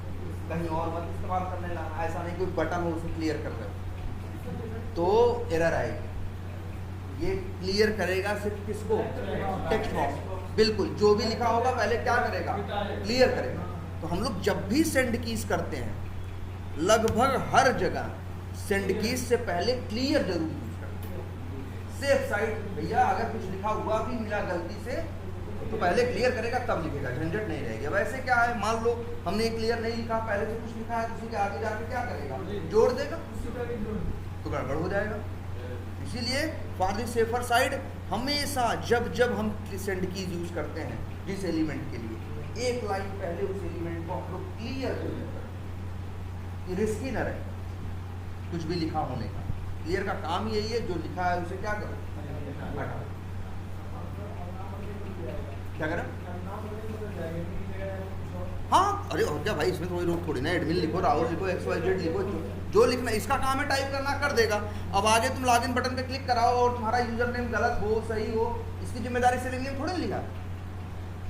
कहीं और मत इस्तेमाल करने लगा। ऐसा नहीं कोई बटन हो उसे क्लियर कर रहे हो तो एरर आएगी। ये क्लियर करेगा सिर्फ किसको? Text box. बिल्कुल, जो भी लिखा होगा पहले क्या करेगा? क्लियर करेगा। तो हम लोग जब भी सेंड कीज करते हैं, लगभग हर जगह सेंड कीज से पहले क्लियर जरूर यूज करते हैं। सेफ साइड भैया, अगर कुछ लिखा हुआ भी मिला गलती से तो पहले क्लियर करेगा तब लिखेगा, झंझट नहीं रहेगी। वैसे क्या है, मान लो हमने क्लियर नहीं लिखा, पहले से कुछ लिखा है, तो उसी के आगे जाके क्या करेगा, जोड़ देगा, तो गड़बड़ हो जाएगा। इसीलिए फॉर द सेफर साइड हमेशा जब जब हम सेंड कीज यूज करते हैं जिस एलिमेंट के लिए, एक लाइन पहले उस एलिमेंट को हम लोग क्लियर कर देते हैं, रिस्की न रहे कुछ भी लिखा होने का। क्लियर का काम यही है, जो लिखा है उसे क्या करो, हटाओ। क्या करें, हाँ अरे और क्या भाई, इसमें कोई रोक थोड़ी ना, एडमिन लिखो, राहुल लिखो, XYZ लिखो, जो लिखना इसका काम है टाइप करना, कर देगा। अब आगे तुम लॉगिन बटन पे क्लिक कराओ और तुम्हारा यूजर नेम गलत हो सही हो, इसकी जिम्मेदारी से नेम थोड़ी लिखा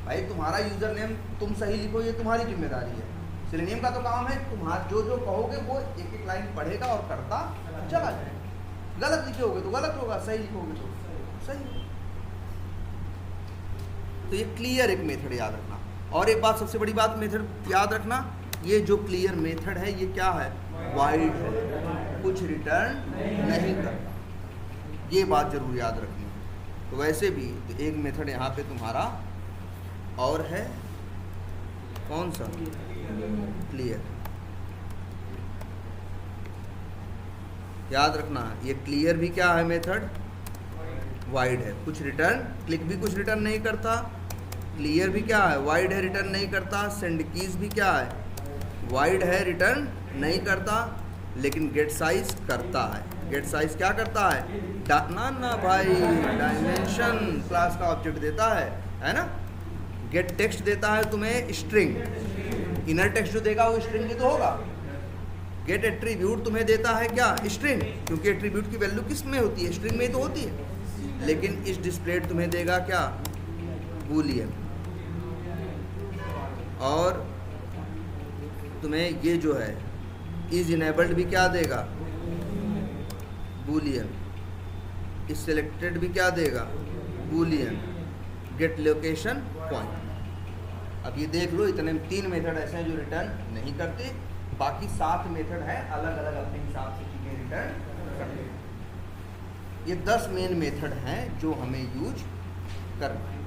भाई, तुम्हारा यूजर नेम तुम सही लिखो, ये तुम्हारी जिम्मेदारी है। सेलेनियम का तो काम है तुम्हारा जो जो कहोगे वो एक एक लाइन पढ़ेगा और करता चला जाएगा। गलत लिखोगे तो गलत होगा, सही लिखोगे तो सही। तो ये क्लियर एक मेथड याद रखना। और एक बात, सबसे बड़ी बात मेथड याद रखना, ये जो क्लियर मेथड है ये क्या है, वाइड है, कुछ रिटर्न नहीं करता, ये बात जरूर याद रखनी। तो वैसे भी तो एक मेथड यहाँ पे तुम्हारा और है, कौन सा, क्लियर। याद रखना ये क्लियर भी क्या है मेथड, वाइड है, कुछ रिटर्न, क्लिक भी कुछ रिटर्न नहीं करता, क्लियर भी क्या है, वाइड है, रिटर्न नहीं करता, सेंड कीज भी क्या है, वाइड है, रिटर्न नहीं करता, लेकिन गेट साइज करता है। गेट साइज क्या करता है, ना भाई, डायमेंशन क्लास का ऑब्जेक्ट देता है ना। गेट टेक्स्ट देता है तुम्हें स्ट्रिंग, इनर टेक्स्ट जो देगा वो स्ट्रिंग ही तो होगा। गेट एट्रीब्यूट तुम्हें देता है क्या, स्ट्रिंग, क्योंकि एट्रीब्यूट की वैल्यू किस में होती है, स्ट्रिंग में ही तो होती है। लेकिन इस डिस्प्लेड तुम्हें देगा क्या, बूलियन। और तुम्हें ये जो है इज इनेबल्ड भी क्या देगा, बूलियन। इस सिलेक्टेड भी क्या देगा, बूलियन। Gate location point. अब ये देख लो, इतने 3 मेथड ऐसे हैं जो रिटर्न नहीं करते, बाकी 7 मेथड है अलग अलग अपने हिसाब से चीजें रिटर्न करते हैं। ये 10 मेन मेथड हैं जो हमें यूज करना है,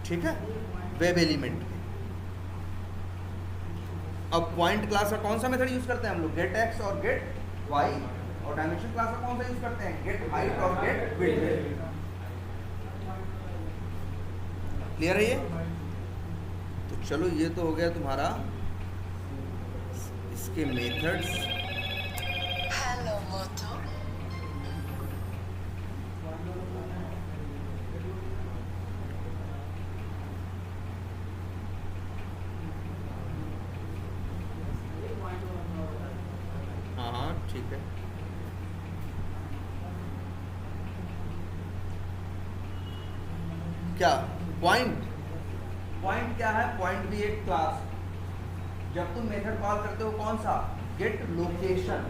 ठीक है, वेब एलिमेंट के। अब पॉइंट क्लास का कौन सा मेथड यूज करते हैं हम लोग, गेट एक्स और गेट वाई। और डायमेंशन क्लास का कौन सा यूज करते हैं, गेट हाइट और गेट विड्थ। क्लियर है ये? तो चलो ये तो हो गया तुम्हारा इसके मेथड्स। हेलो मोटो। हाँ ठीक है। क्या पॉइंट, पॉइंट क्या है, पॉइंट भी एक क्लास। जब तुम मेथड कॉल करते हो कौन सा, गेट लोकेशन,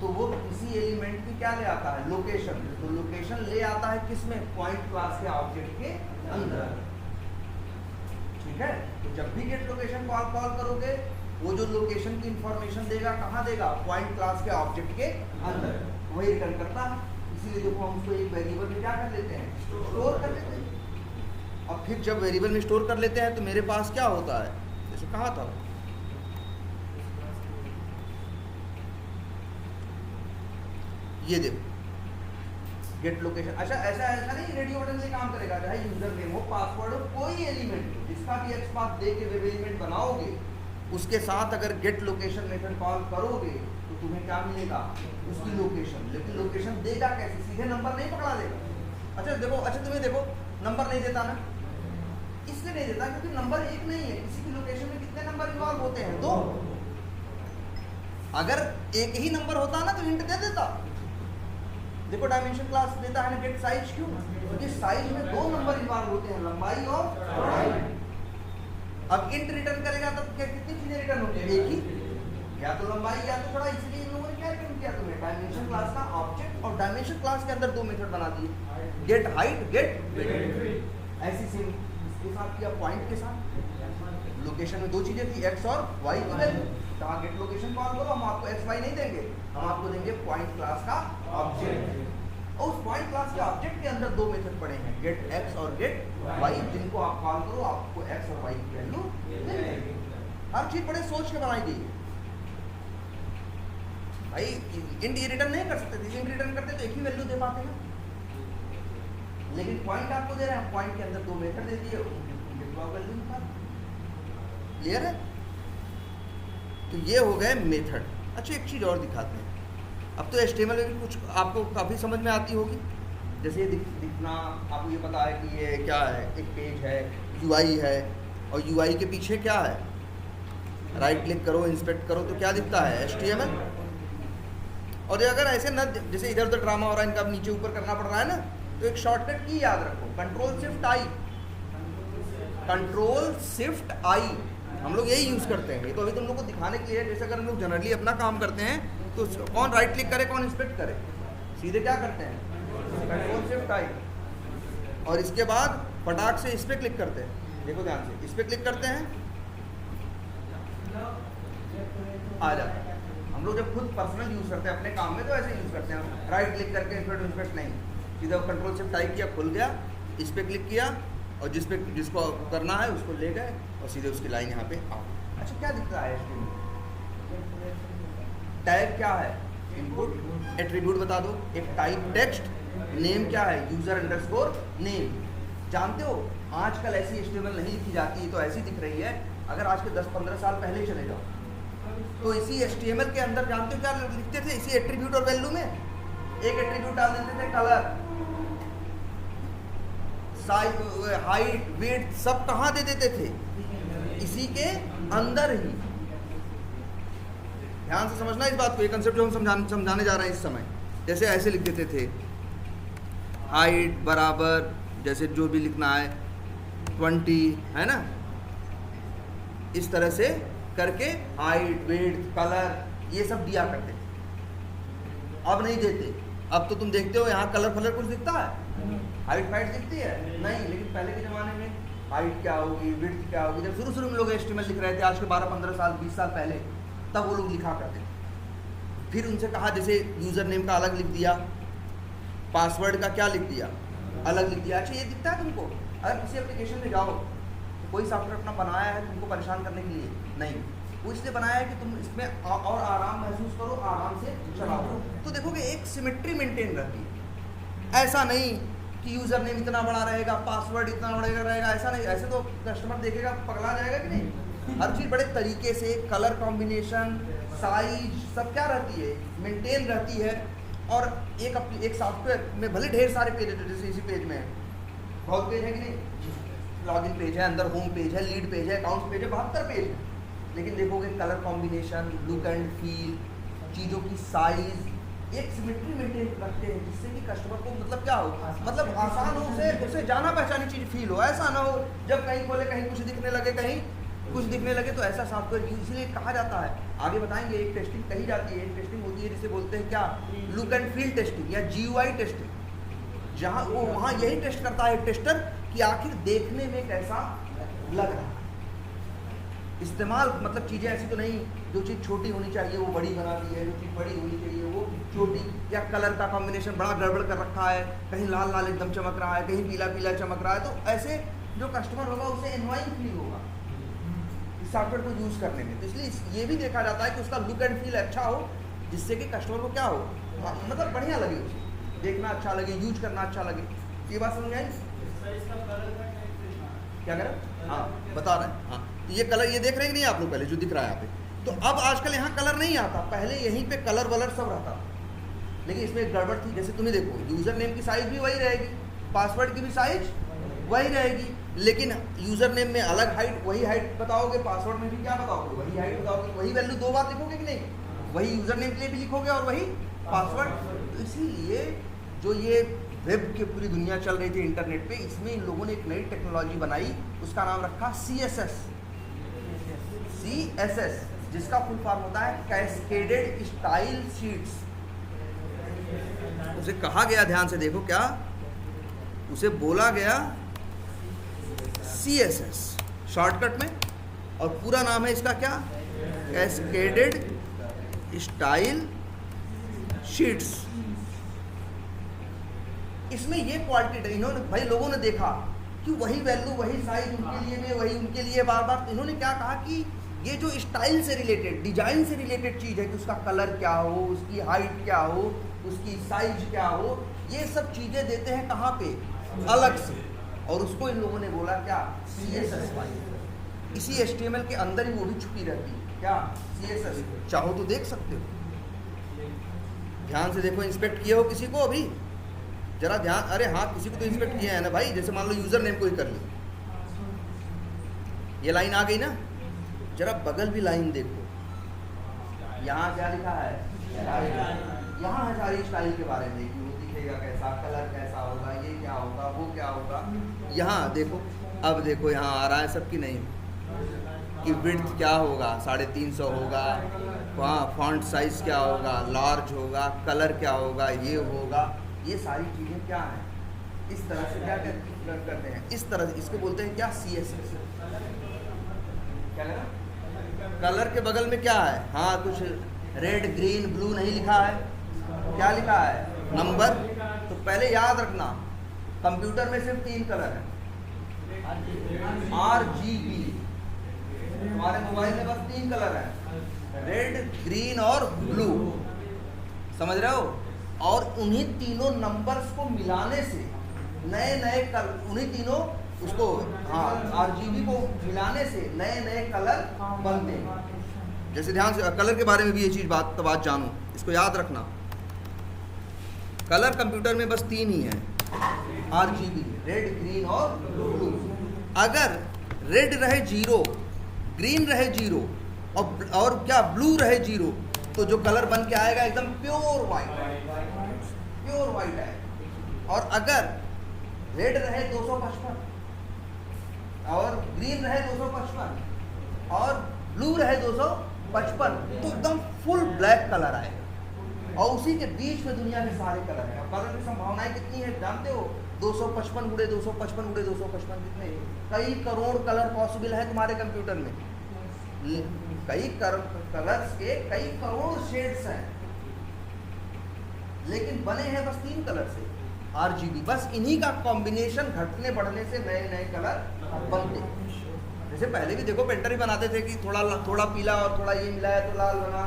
तो वो किसी एलिमेंट की क्या ले आता है, लोकेशन। तो लोकेशन ले आता है किसमें, पॉइंट क्लास के ऑब्जेक्ट के अंदर, ठीक है। तो जब भी गेट लोकेशन कॉल करोगे, वो जो लोकेशन की इंफॉर्मेशन देगा कहाँ देगा, पॉइंट क्लास के ऑब्जेक्ट के अंदर, वही रिटर्न करता है। इसीलिए देखो हम उसको एक वेरिएबल में क्या कर लेते हैं, स्टोर कर लेते हैं। अब फिर जब वेरिएबल में स्टोर कर लेते हैं तो मेरे पास क्या होता है, जैसे कहा था, ये देखो गेट लोकेशन। अच्छा ऐसा नहीं रेडियो बटन से काम करेगा, चाहे यूजर नेम हो, पासवर्ड हो, कोई एलिमेंट जिसका भी एक्स पाथ दे के वेब एलिमेंट बनाओगे, उसके साथ अगर गेट लोकेशन मेथड कॉल करोगे तो तुम्हें क्या मिलेगा, उसकी लोकेशन। लेकिन लोकेशन देगा कैसे, सीधे नंबर नहीं पकड़ा देगा। अच्छा देखो, अच्छा तुम्हें देखो नंबर नहीं देता ना, इसलिए नहीं देता क्योंकि नंबर एक नहीं है। किसी की लोकेशन में कितने नंबर इन्वॉल्व होते हैं, 2। अगर एक ही नंबर होता ना तो हिंट दे देता। देखो डायमेंशन क्लास देता है ना गेट साइज, क्यों, क्योंकि साइज में 2 नंबर इन्वॉल्व होते हैं, लंबाई और चौड़ाई। अब इंट रिटर्न करेगा तब क्या, कितनी चीजें रिटर्न होती है, एक ही, या तो लंबाई या तो चौड़ाई। इसलिए इन लोगों ने क्या रिटर्न किया, तुम्हें डायमेंशन क्लास का ऑब्जेक्ट और डायमेंशन क्लास के अंदर 2 मेथड बना दिए, गेट हाइट, गेट विड्थ। ऐसी सेम इसके साथ किया, पॉइंट के साथ। लोकेशन में 2 चीजें थी, एक्स और वाई की वैल्यू। कहा गेट लोकेशन कॉल करो, हम आपको एक्स वाई नहीं देंगे, हम आपको देंगे पॉइंट क्लास का ऑब्जेक्ट। और उस पॉइंट क्लास के ऑब्जेक्ट के अंदर दो मेथड पड़े हैं, गेट एक्स और गेट वाई, जिनको आप कॉल करो आपको एक्स और वाई की वैल्यू मिल जाएगी। हर चीज बड़े सोच के बनाई गई है भाई। इंट ये रिटर्न नहीं कर सकते थे, इंट रिटर्न करते तो एक ही वैल्यू दे पाते ना, लेकिन पॉइंट आपको दे रहे हैं, पॉइंट के अंदर दो मेथड दे दिए, उनके वैल्यू निकाल। क्लियर है? तो ये हो गए मेथड। अच्छा एक चीज़ और दिखाते हैं। अब तो HTML में भी कुछ आपको काफ़ी समझ में आती होगी। जैसे ये दिखना आपको ये पता है कि ये क्या है, एक पेज है, UI है, और UI के पीछे क्या है, राइट क्लिक करो, इंस्पेक्ट करो तो क्या दिखता है, HTML। और ये अगर ऐसे ना, जैसे इधर उधर ड्रामा हो रहा है, इनका नीचे ऊपर करना पड़ रहा है ना, तो एक शॉर्टकट की याद रखो, कंट्रोल शिफ्ट आई, हम लोग यही यूज़ करते हैं। ये तो अभी तुम लोग को दिखाने के लिए, जैसे अगर हम लोग जनरली अपना काम करते हैं तो कौन राइट क्लिक करे, कौन इंस्पेक्ट करे, सीधे क्या करते हैं, कंट्रोल शिफ्ट आई, और इसके बाद फटाक से इस पर क्लिक करते हैं। देखो ध्यान से, इस पर क्लिक करते हैं, आ जाता है। हम लोग जब खुद पर्सनल यूज़ करते हैं अपने काम में तो ऐसे यूज़ करते हैं, राइट क्लिक करके इंस्पेक्ट नहीं, सीधा कंट्रोल शिफ्ट आई किया, खुल गया, इस पर क्लिक किया, और जिसको करना है उसको ले गए और सीधे उसकी लाइन यहाँ पे आ। अच्छा क्या दिखता है HTML? टैग क्या है, इनपुट एट्रीब्यूट बता दो, एक टाइप टेक्स्ट, नेम क्या है, यूजर अंडरस्कोर नेम। जानते हो आजकल ऐसी HTML नहीं लिखी जाती है, तो ऐसी दिख रही है। अगर आज के 10-15 साल पहले चले जाओ तो इसी HTML के अंदर जानते हो क्या लिखते थे, इसी एट्रीब्यूट और वैल्यू में एक एट्रीब्यूट डाल देते थे, कलर, साइज, हाइट, वेट, सब कहाँ दे देते थे, इसी के अंदर ही। ध्यान से समझना इस बात को, ये कंसेप्ट जो हम समझाने जा रहे हैं इस समय। जैसे ऐसे लिख देते थे, हाइट बराबर, जैसे जो भी लिखना है 20, है ना, इस तरह से करके हाइट, वेट, कलर, ये सब दिया करते थे। अब नहीं देते। अब तो तुम देखते हो यहाँ कलर फलर कुछ दिखता है, हाइट फाइट दिखती है नहीं। लेकिन पहले के ज़माने में हाइट क्या होगी, विड्थ क्या होगी, जब शुरू में लोग HTML लिख रहे थे, आज के 12-15 साल 20 साल पहले, तब वो लोग लिखा करते थे। फिर उनसे कहा, जैसे यूज़र नेम का अलग लिख दिया, पासवर्ड का क्या लिख दिया, अलग लिख दिया। अच्छा ये दिखता है तुमको? अगर किसी एप्लीकेशन में जाओ, तो कोई सॉफ्टवेयर अपना बनाया है तुमको परेशान करने के लिए नहीं, वो इसलिए बनाया है कि तुम इसमें और आराम महसूस करो, आराम से चलाओ। तो देखोगे एक सिमेट्री मेंटेन रहती है। ऐसा नहीं कि यूज़र नेम इतना बड़ा रहेगा, पासवर्ड इतना बड़ा रहेगा, ऐसा नहीं। ऐसे तो कस्टमर देखेगा पगला जाएगा कि नहीं। हर चीज़ बड़े तरीके से, कलर कॉम्बिनेशन, साइज, सब क्या रहती है, मेंटेन रहती है। और एक सॉफ्टवेयर में भले ढेर सारे पेज है, जैसे इसी पेज में बहुत पेज है कि नहीं, लॉगिन पेज है, अंदर होम पेज है, लीड पेज है, अकाउंट पेज है, 72 पेज है। लेकिन देखोगे colour combination, look and feel, चीज़ों की साइज, एक सिमेट्री मेंटेन रखते हैं, जिससे कि कस्टमर को मतलब क्या हो, मतलब आसान हो, उसे जाना पहचानी चीज़ फील हो। ऐसा ना हो जब कहीं खोले कहीं कुछ दिखने लगे, कहीं कुछ दिखने लगे, तो ऐसा सॉफ्टवेयर इसलिए कहा जाता है। आगे बताएंगे, एक टेस्टिंग कही जाती है, एक टेस्टिंग होती है जिसे बोलते हैं क्या, लुक एंड फील टेस्टिंग या GUI टेस्टिंग, जहाँ वो वहाँ यही टेस्ट करता है टेस्टर कि आखिर देखने में कैसा लग रहा है। इस्तेमाल मतलब चीज़ें ऐसी तो नहीं, जो चीज़ छोटी होनी चाहिए वो बड़ी बना दी है, जो चीज़ बड़ी होनी चाहिए वो छोटी, या कलर का कॉम्बिनेशन बड़ा गड़बड़ कर रखा है, कहीं लाल लाल एकदम चमक रहा है, कहीं पीला पीला चमक रहा है। तो ऐसे जो कस्टमर होगा उसे एनवाइंग फील होगा इस सॉफ्टवेयर को यूज़ करने में। तो इसलिए ये भी देखा जाता है कि उसका लुक एंड फील अच्छा हो, जिससे कि कस्टमर को क्या हो, मतलब बढ़िया लगे, उसे देखना अच्छा लगे, यूज करना अच्छा लगे। ये बात समझ आई? क्या करें? हाँ बता रहे हैं। हाँ तो ये कलर, ये देख रहे हैं कि नहीं आप लोग, पहले जो दिख रहा है यहाँ पे। तो अब आजकल यहाँ कलर नहीं आता, पहले यहीं पे कलर वलर सब रहता, लेकिन इसमें एक गड़बड़ थी। जैसे तुम्हें देखो, यूज़र नेम की साइज भी वही रहेगी, पासवर्ड की भी साइज वही रहेगी, लेकिन यूज़र नेम में अलग हाइट, वही हाइट बताओगे, पासवर्ड में भी क्या बताओगे, वही हाइट बताओगे, वही वैल्यू दो बार लिखोगे कि नहीं, वही यूज़र नेम के लिए भी लिखोगे और वही पासवर्ड। तो इसीलिए जो ये वेब की पूरी दुनिया चल रही थी इंटरनेट पे, इसमें इन लोगों ने एक नई टेक्नोलॉजी बनाई, उसका नाम रखा CSS, जिसका फुल फॉर्म होता है कैस्केडेड स्टाइल शीट्स। उसे कहा गया, ध्यान से देखो क्या उसे बोला गया, CSS शॉर्टकट में, और पूरा नाम है इसका क्या, कैस्केडेड स्टाइल शीट्स। इसमें ये क्वालिटी इन्होंने भाई लोगों ने देखा कि वही वैल्यू वही साइज उनके लिए में वही उनके लिए बार बार, इन्होंने क्या कहा कि ये जो स्टाइल से रिलेटेड डिजाइन से रिलेटेड चीज़ है कि उसका कलर क्या हो, उसकी हाइट क्या हो, उसकी साइज क्या हो, ये सब चीज़ें देते हैं कहाँ पे अलग से, और उसको इन लोगों ने बोला क्या CSS फाइल। इसी HTML के अंदर ही वो भी छुपी रहती है क्या CSS। चाहो तो देख सकते हो, ध्यान से देखो, इंस्पेक्ट किए हो किसी को अभी जरा ध्यान, अरे हाँ किसी को तो इंस्पेक्ट किया है ना भाई, जैसे मान लो यूजर नेम को ही कर ली, ये लाइन आ गई ना, जरा बगल भी लाइन देखो, यहाँ क्या लिखा है, यहाँ है सारी स्टाइल के बारे में कि वो दिखेगा कैसा, कलर कैसा होगा, ये क्या होगा, वो क्या होगा। यहाँ देखो, अब देखो यहाँ आ रहा है सबकी नहीं कि विड्थ क्या होगा 350 होगा, वहाँ फॉन्ट साइज क्या होगा, लार्ज होगा, कलर क्या होगा, ये होगा, ये सारी चीज़ें क्या हैं, इस तरह से क्या करते हैं, इस तरह से इसको बोलते हैं क्या CSS। क्या लगा? कलर के बगल में क्या है, हाँ कुछ रेड ग्रीन ब्लू नहीं लिखा है, क्या लिखा है नंबर। तो पहले याद रखना कंप्यूटर में सिर्फ 3 कलर है, RGB, तुम्हारे मोबाइल में बस 3 कलर है, रेड ग्रीन और ब्लू, समझ रहे हो। और उन्हीं तीनों नंबर्स को मिलाने से नए नए कलर, उन्हीं तीनों उसको हाँ RGB को मिलाने से नए नए कलर बनते हैं। जैसे ध्यान से कलर के बारे में भी ये चीज़ बात जानो, इसको याद रखना, कलर कंप्यूटर में बस 3 ही हैं, RGB रेड ग्रीन और ब्लू। अगर रेड रहे 0, ग्रीन रहे 0 और क्या ब्लू रहे 0, तो जो कलर बन के आएगा एकदम प्योर वाइट है। और अगर रेड रहे 255 और ग्रीन रहे 255 और ब्लू रहे 255, तो एकदम फुल ब्लैक कलर आएगा। और उसी के बीच में दुनिया के सारे कलर हैं। कलर की संभावनाएं कितनी है जानते हो? 255 गुणे 255 गुणे 255 कितने, कई करोड़ कलर पॉसिबल है तुम्हारे कंप्यूटर में। कई कलर्स के कई करोड़ शेड्स हैं, लेकिन बने हैं बस 3 कलर से, RGB। बस इन्हीं का कॉम्बिनेशन घटने बढ़ने से नए नए कलर बनते। जैसे पहले भी देखो पेंटर ही बनाते थे कि थोड़ा पीला और थोड़ा ये मिलाया तो लाल बना,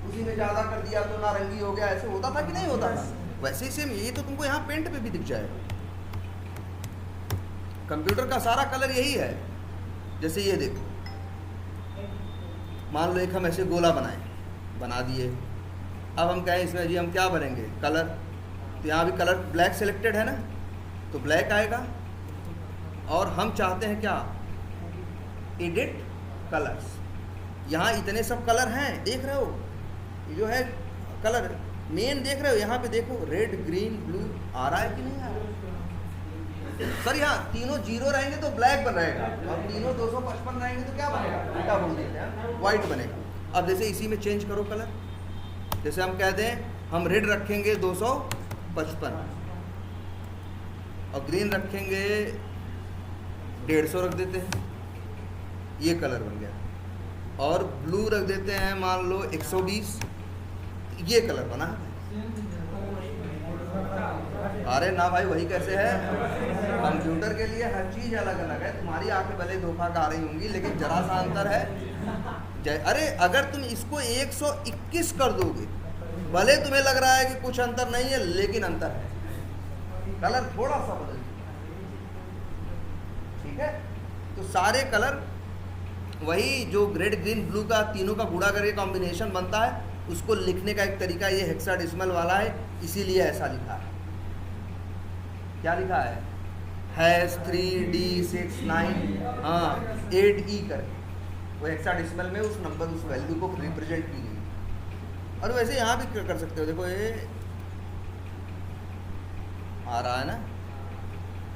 उसी में ज़्यादा कर दिया तो नारंगी हो गया, ऐसे होता था कि नहीं होता था? वैसे ही सेम ये तो तुमको यहाँ पेंट पे भी दिख जाएगा। कंप्यूटर का सारा कलर यही है। जैसे ये देखो, मान लो एक हम ऐसे गोला बना दिए, अब हम कहें इसमें जी हम क्या भरेंगे कलर, तो यहाँ भी कलर ब्लैक सिलेक्टेड है ना, तो ब्लैक आएगा। और हम चाहते हैं क्या, एडिट कलर्स, यहाँ इतने सब कलर हैं, देख रहे हो ये जो है कलर मेन, देख रहे हो यहाँ पे देखो रेड ग्रीन ब्लू आ रहा है कि नहीं आ रहा है? सर यहाँ तीनों 0 रहेंगे तो ब्लैक बन रहेगा, और तीनों 255 रहेंगे तो क्या बनेगा, उल्टा बोल देते हैं, वाइट बनेगा। अब जैसे इसी में चेंज करो कलर, जैसे हम कहते हैं हम रेड रखेंगे 255 और ग्रीन रखेंगे 150 रख देते हैं, ये कलर बन गया। और ब्लू रख देते हैं मान लो 120, ये कलर बना है। अरे ना भाई, वही कैसे है, कंप्यूटर के लिए हर चीज़ अलग अलग है। तुम्हारी आंखें भले धोखा खा रही होंगी, लेकिन जरा सा अंतर है। अरे अगर तुम इसको 121 कर दोगे, भले तुम्हें लग रहा है कि कुछ अंतर नहीं है, लेकिन अंतर है, कलर थोड़ा सा बदल, ठीक है। तो सारे कलर वही जो रेड ग्रीन ब्लू का तीनों का गुणा करके कॉम्बिनेशन बनता है, उसको लिखने का एक तरीका ये हेक्साडेसिमल वाला है, इसीलिए ऐसा लिखा है। क्या लिखा है 3D69 हाँ 8E करके, वो हेक्साडेसिमल में उस नंबर उस वैल्यू को रिप्रेजेंट की गई। और वैसे यहाँ भी कर सकते हो, देखो ये आ रहा है ना,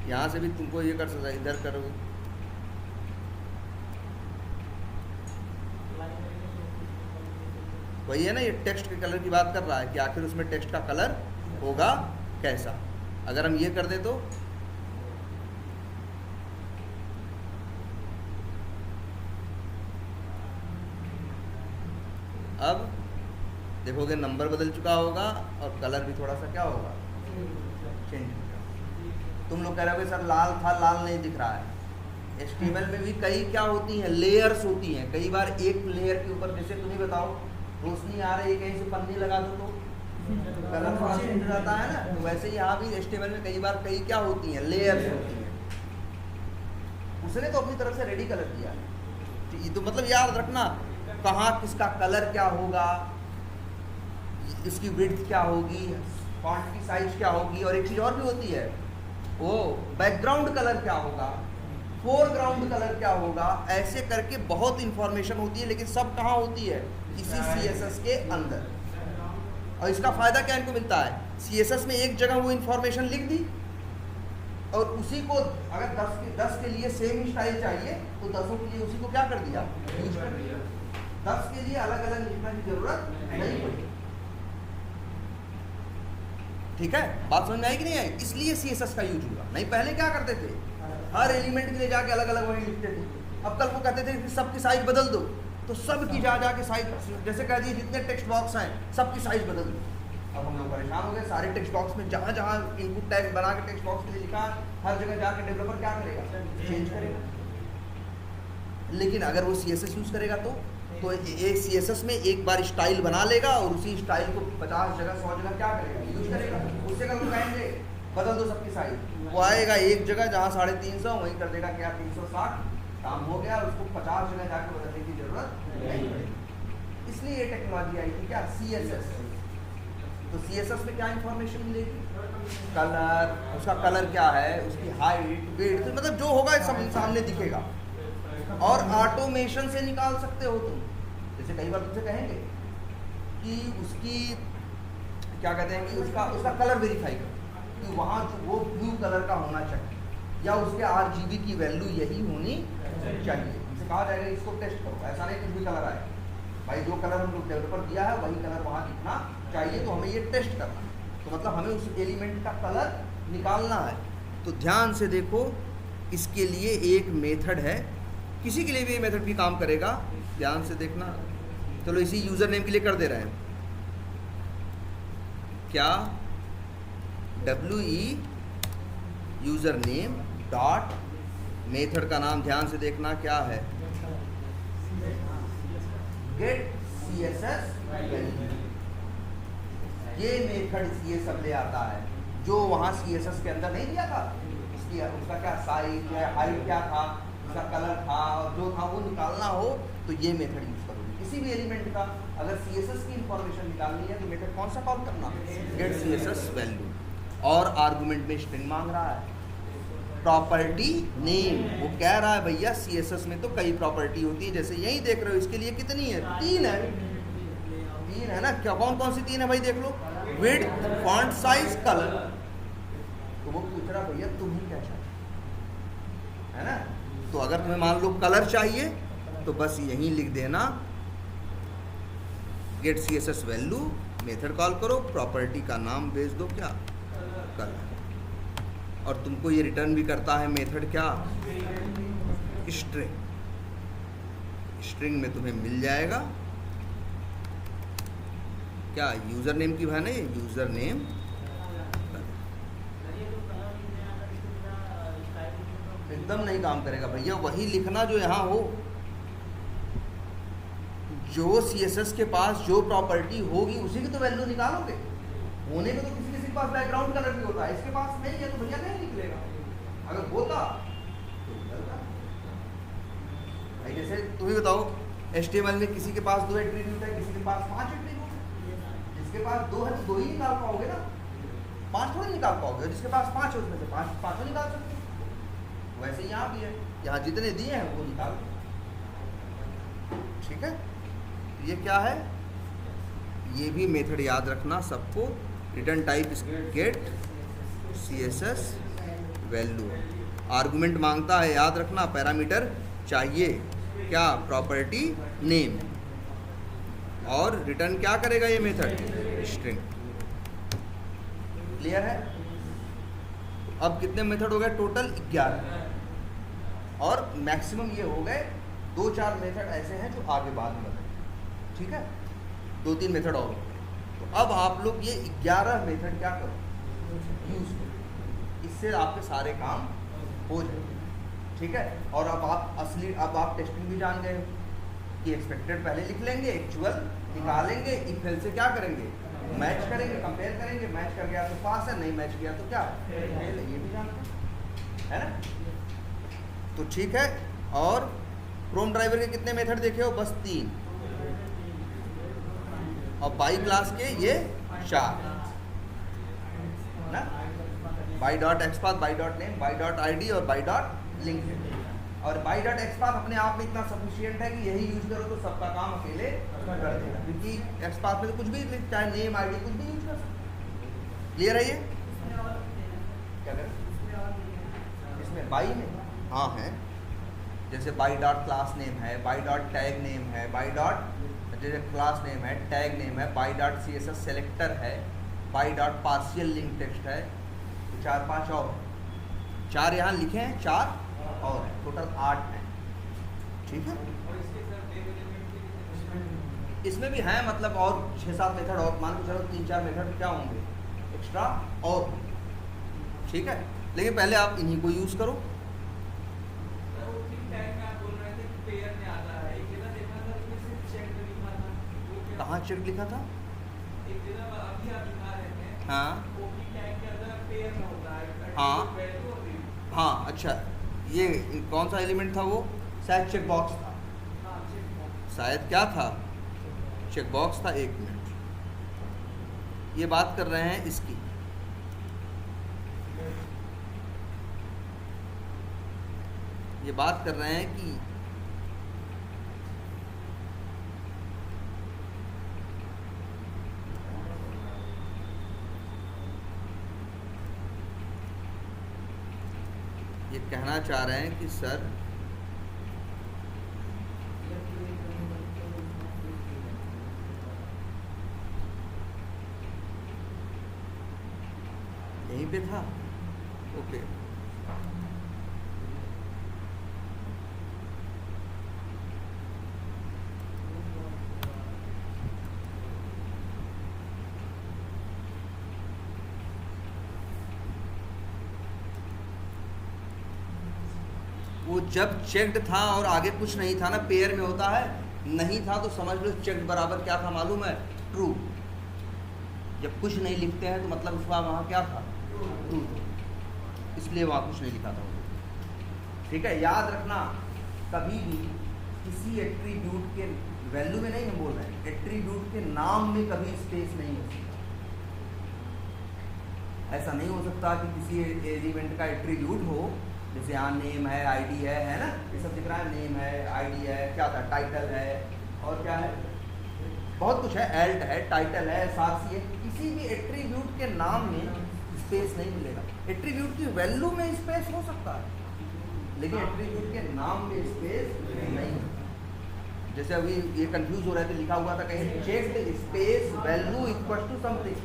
यहाँ से भी तुमको ये कर सकते, इधर करोगे वही है ना, ये टेक्स्ट के कलर की बात कर रहा है कि आखिर उसमें टेक्स्ट का कलर होगा कैसा। अगर हम ये कर दे तो अब देखोगे नंबर बदल चुका होगा और कलर भी थोड़ा सा क्या होगा, चेंज हो जाएगा। तुम लोग कह रहे हो सर लाल था, लाल नहीं दिख रहा है। HTML में भी कई क्या होती हैं, लेयर्स होती हैं। कई बार एक लेयर के ऊपर, जैसे तुम्हें बताओ रोशनी आ रही है, कहीं से पन्नी लगा दो तो कलर थोड़ा चेंज हो जाता है ना। तो वैसे यहाँ भी HTML में कई बार कई क्या होती हैं, लेयर्स होती हैं। उसने तो अपनी तरफ से रेडी कलर दिया है, तो मतलब याद रखना कहाँ किसका कलर क्या होगा, इसकी विड्थ क्या होगी, फॉन्ट की साइज क्या होगी, और एक चीज़ और भी होती है, वो बैकग्राउंड कलर क्या होगा, फोरग्राउंड कलर क्या होगा। ऐसे करके बहुत इंफॉर्मेशन होती है, लेकिन सब कहाँ होती है, इसी CSS के अंदर। और इसका फ़ायदा क्या इनको मिलता है, CSS में एक जगह वो इंफॉर्मेशन लिख दी, और उसी को अगर 10 के लिए सेम ही स्टाइल चाहिए तो 10 के लिए उसी को क्या कर दिया, यूज कर दिया। 10 के लिए अलग अलग लिखने की जरूरत नहीं पड़ी। ठीक है, बात समझ में आई कि नहीं आई? इसलिए CSS का यूज हुआ। नहीं पहले क्या करते थे, हर एलिमेंट के लिए जाके अलग अलग वही लिखते थे। अब कल को कहते थे कि सबकी साइज बदल दो, तो सब की जा के साइज, जैसे कह दिए जितने टेक्स्ट बॉक्स हैं सबकी साइज बदल दो। अब हम लोग परेशान हो गए, सारे टेक्स्ट बॉक्स में जहाँ जहाँ इनपुट टैग बना के टेक्स्ट बॉक्स के लिए लिखा, हर जगह जाके डेवलपर क्या करेगा, चेंज करेगा। लेकिन अगर वो CSS यूज करेगा तो एक CSS में एक बार स्टाइल बना लेगा और उसी स्टाइल को 50 जगह 100 जगह क्या करेगा, यूज करेगा। उससे कल कहेंगे बदल दो सबकी साइज, वो आएगा एक जगह जहाँ 350 वहीं कर देगा क्या 360, काम हो गया। उसको 50 जगह जाके बदलने की जरूरत नहीं पड़ेगी। इसलिए ये टेक्नोलॉजी आई थी क्या, CSS। तो CSS में क्या इंफॉर्मेशन मिलेगी, कलर, उसका कलर क्या है, उसकी हाइट, वेट, मतलब जो होगा सब सामने दिखेगा। और ऑटोमेशन से निकाल सकते हो तुम। जैसे कई बार तुमसे कहेंगे कि उसकी क्या कहते हैं कि उसका कलर वेरीफाई करो कि वहाँ वो ब्लू कलर का होना चाहिए, या उसके RGB की वैल्यू यही होनी चाहिए। इसे कहा जाएगा इसको टेस्ट करो। ऐसा नहीं कुछ भी कलर आए, भाई जो कलर हम लोग डेवलपर दिया है वही कलर वहाँ दिखना चाहिए, तो हमें ये टेस्ट करना है। तो मतलब हमें उस एलिमेंट का कलर निकालना है। तो ध्यान से देखो, इसके लिए एक मेथड है, किसी के लिए भी ये मेथड भी काम करेगा, ध्यान से देखना। चलो इसी यूज़र नेम के लिए कर दे रहे हैं, क्या WE user name dot, method का नाम ध्यान से देखना क्या है, गेट CSS वैल्यू। ये मेथड इसलिए सब ले आता है जो वहाँ CSS के अंदर नहीं दिया था, इसकी उसका क्या साइज है, हाइट क्या था, उसका कलर था, और जो था वो निकालना हो तो ये मेथड यूज करोगे। किसी भी एलिमेंट का अगर CSS की इंफॉर्मेशन निकालनी है तो मेथड कौन सा कॉल करना, गेट CSS वैल्यू। और आर्गुमेंट में स्ट्रिंग मांग रहा है, प्रॉपर्टी नेम। वो कह रहा है भैया CSS में तो कई प्रॉपर्टी होती है, जैसे यही देख रहे हो, इसके लिए कितनी है, 3 है। 3 है ना, क्या कौन कौन सी 3 है भाई, देख लो, विड्थ, फॉन्ट साइज, कलर। तो वो पूछ रहा भैया तुम ही क्या चाहिए, है ना। तो अगर तुम्हें मान लो कलर चाहिए तो बस यहीं लिख देना get CSS value, method call करो, प्रॉपर्टी का नाम भेज दो क्या, कलर। और तुमको ये रिटर्न भी करता है मेथड क्या, स्ट्रिंग। स्ट्रिंग में तुम्हें मिल जाएगा क्या, यूज़र नेम की भाई, यूज़र नेम। एकदम नहीं काम करेगा भैया, वही लिखना जो यहाँ हो, जो CSS के पास जो प्रॉपर्टी होगी उसी की तो वैल्यू निकालोगे। होने में तो किसी किसी के पास बैकग्राउंड कलर भी होता है, इसके पास नहीं है तो भैया नहीं निकलेगा। अगर होता तो निकलता। भाई जैसे तुम ही बताओ, HTML में किसी के पास 2 एट्रीब्यूट है, किसी के पास 5 एट्रीब्यूट है। जिसके पास 2 है तो 2 ही निकाल पाओगे ना, 5 थोड़ी निकाल पाओगे। जिसके पास 5 है उसमें से 5 निकाल सकते हो। वैसे यहाँ भी है, यहाँ जितने दिए हैं वो निकाल। ठीक है, ये क्या है, ये भी मेथड याद रखना सबको। Return type get CSS value, argument मांगता है, याद रखना, पैरामीटर चाहिए क्या, प्रॉपर्टी नेम, और रिटर्न क्या करेगा ये मेथड, स्ट्रिंग। क्लियर है। अब कितने मेथड हो गए टोटल, 11। और मैक्सिमम ये हो गए, 2-4 मेथड ऐसे हैं जो आगे बाद में बताएंगे। ठीक है, 2-3 मेथड और। तो अब आप लोग ये 11 मेथड क्या करो, यूज करो। इससे आपके सारे काम हो जाएंगे। ठीक है, और अब आप टेस्टिंग भी जान गए कि एक्सपेक्टेड पहले लिख लेंगे, एक्चुअल निकालेंगे, इफ एल्स से क्या करेंगे, मैच करेंगे, कंपेयर करेंगे, मैच कर गया तो पास है, नहीं मैच किया तो क्या है, ये भी जानते है ना। तो ठीक है, और क्रोम ड्राइवर के कितने मेथड देखे हो, बस 3, और बाई क्लास के ये 4 ना, by dot XPath, by dot name, by dot ID और बाई डॉट लिंक। और बाई डॉट एक्सपाथ अपने आप में इतना सफिशिएंट है कि यही यूज करो तो सबका काम अकेले कर देगा, क्योंकि एक्सपाथ में तो कुछ भी, चाहे नेम आईडी कुछ भी यूज कर सकते। क्लियर है ये? क्या करें इसमें बाई में? हाँ है, जैसे बाई डॉट क्लास नेम है, बाई डॉट टैग नेम है, बाई डॉट जैसे क्लास नेम है, टैग नेम है, बाई डॉट CSS सेलेक्टर है, by dot partial link text है, तो 4-5 और 4 यहाँ लिखे हैं, 4 और है, टोटल 8 हैं। ठीक है, इसमें भी है मतलब और 6-7 मेथड और, मान के चलो 3-4 मेथड क्या होंगे एक्स्ट्रा और। ठीक है, लेकिन पहले आप इन्हीं को यूज करो। कहाँ चेक लिखा था? हाँ हाँ हाँ, अच्छा ये कौन सा एलिमेंट था वो? शायद चेक बॉक्स था, शायद क्या था, चेक बॉक्स था। 1 मिनट, ये बात कर रहे हैं इसकी, ये बात कर रहे हैं कि ये कहना चाह रहे हैं कि सर यहीं पे था। ओके, वो जब चेक्ड था और आगे कुछ नहीं था ना, पेयर में होता है, नहीं था तो समझ लो चेक्ड बराबर क्या था मालूम है, ट्रू। जब कुछ नहीं लिखते हैं तो मतलब उसका वहाँ क्या था, ट्रू, इसलिए वहाँ कुछ नहीं लिखा था। ठीक है, याद रखना कभी भी किसी एट्रीब्यूट के वैल्यू में नहीं हम बोल रहे हैं, एट्रीब्यूट के नाम में कभी स्पेस नहीं हो सकता। ऐसा नहीं हो सकता कि किसी एलिमेंट का एट्रीब्यूट हो, जैसे यहाँ नेम है, आईडी है ना, ये सब दिख रहा है, नेम है, आईडी है, क्या था, टाइटल है, और क्या है, बहुत कुछ है, एल्ट है, टाइटल है, SRC है, किसी भी एट्रीब्यूट के नाम में स्पेस नहीं मिलेगा। एट्रीब्यूट की वैल्यू में स्पेस हो सकता है, लेकिन एट्रीब्यूट के नाम में स्पेस नहीं। जैसे अभी ये कंफ्यूज हो रहे थे, लिखा हुआ था कहीं checked space value equal to something,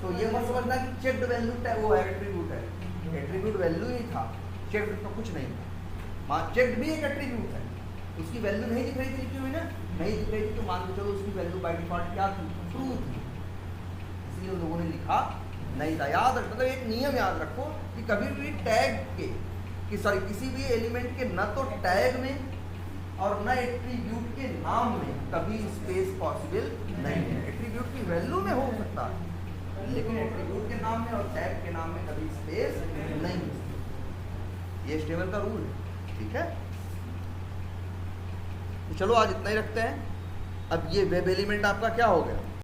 तो ये मत समझना कि चेक्ड वैल्यू वो एट्रीब्यूट है, एट्रीब्यूट वैल्यू ही था, चेक्ड तो कुछ नहीं था। चेक्ड भी एक एट्रीब्यूट है, उसकी वैल्यू नहीं दिख रही थी, लिखी हुई ना, नहीं दिख रही थी, तो मान के चलो उसकी वैल्यू बाय डिफॉल्ट क्या थी, ट्रू थी, इसलिए उन लोगों ने लिखा नहीं था। याद रख, मतलब एक नियम याद रखो कि कभी भी टैग के किसी भी एलिमेंट के न तो टैग में और न एट्रीब्यूट के नाम में कभी स्पेस पॉसिबल नहीं है। एट्रीब्यूट की वैल्यू में हो सकता है, लेकिन एट्रीब्यूट के नाम में और टैग के नाम में कभी स्पेस नहीं है। ये HTML का रूल है। ठीक है, तो चलो आज इतना ही रखते हैं। अब ये वेब एलिमेंट आपका क्या हो गया,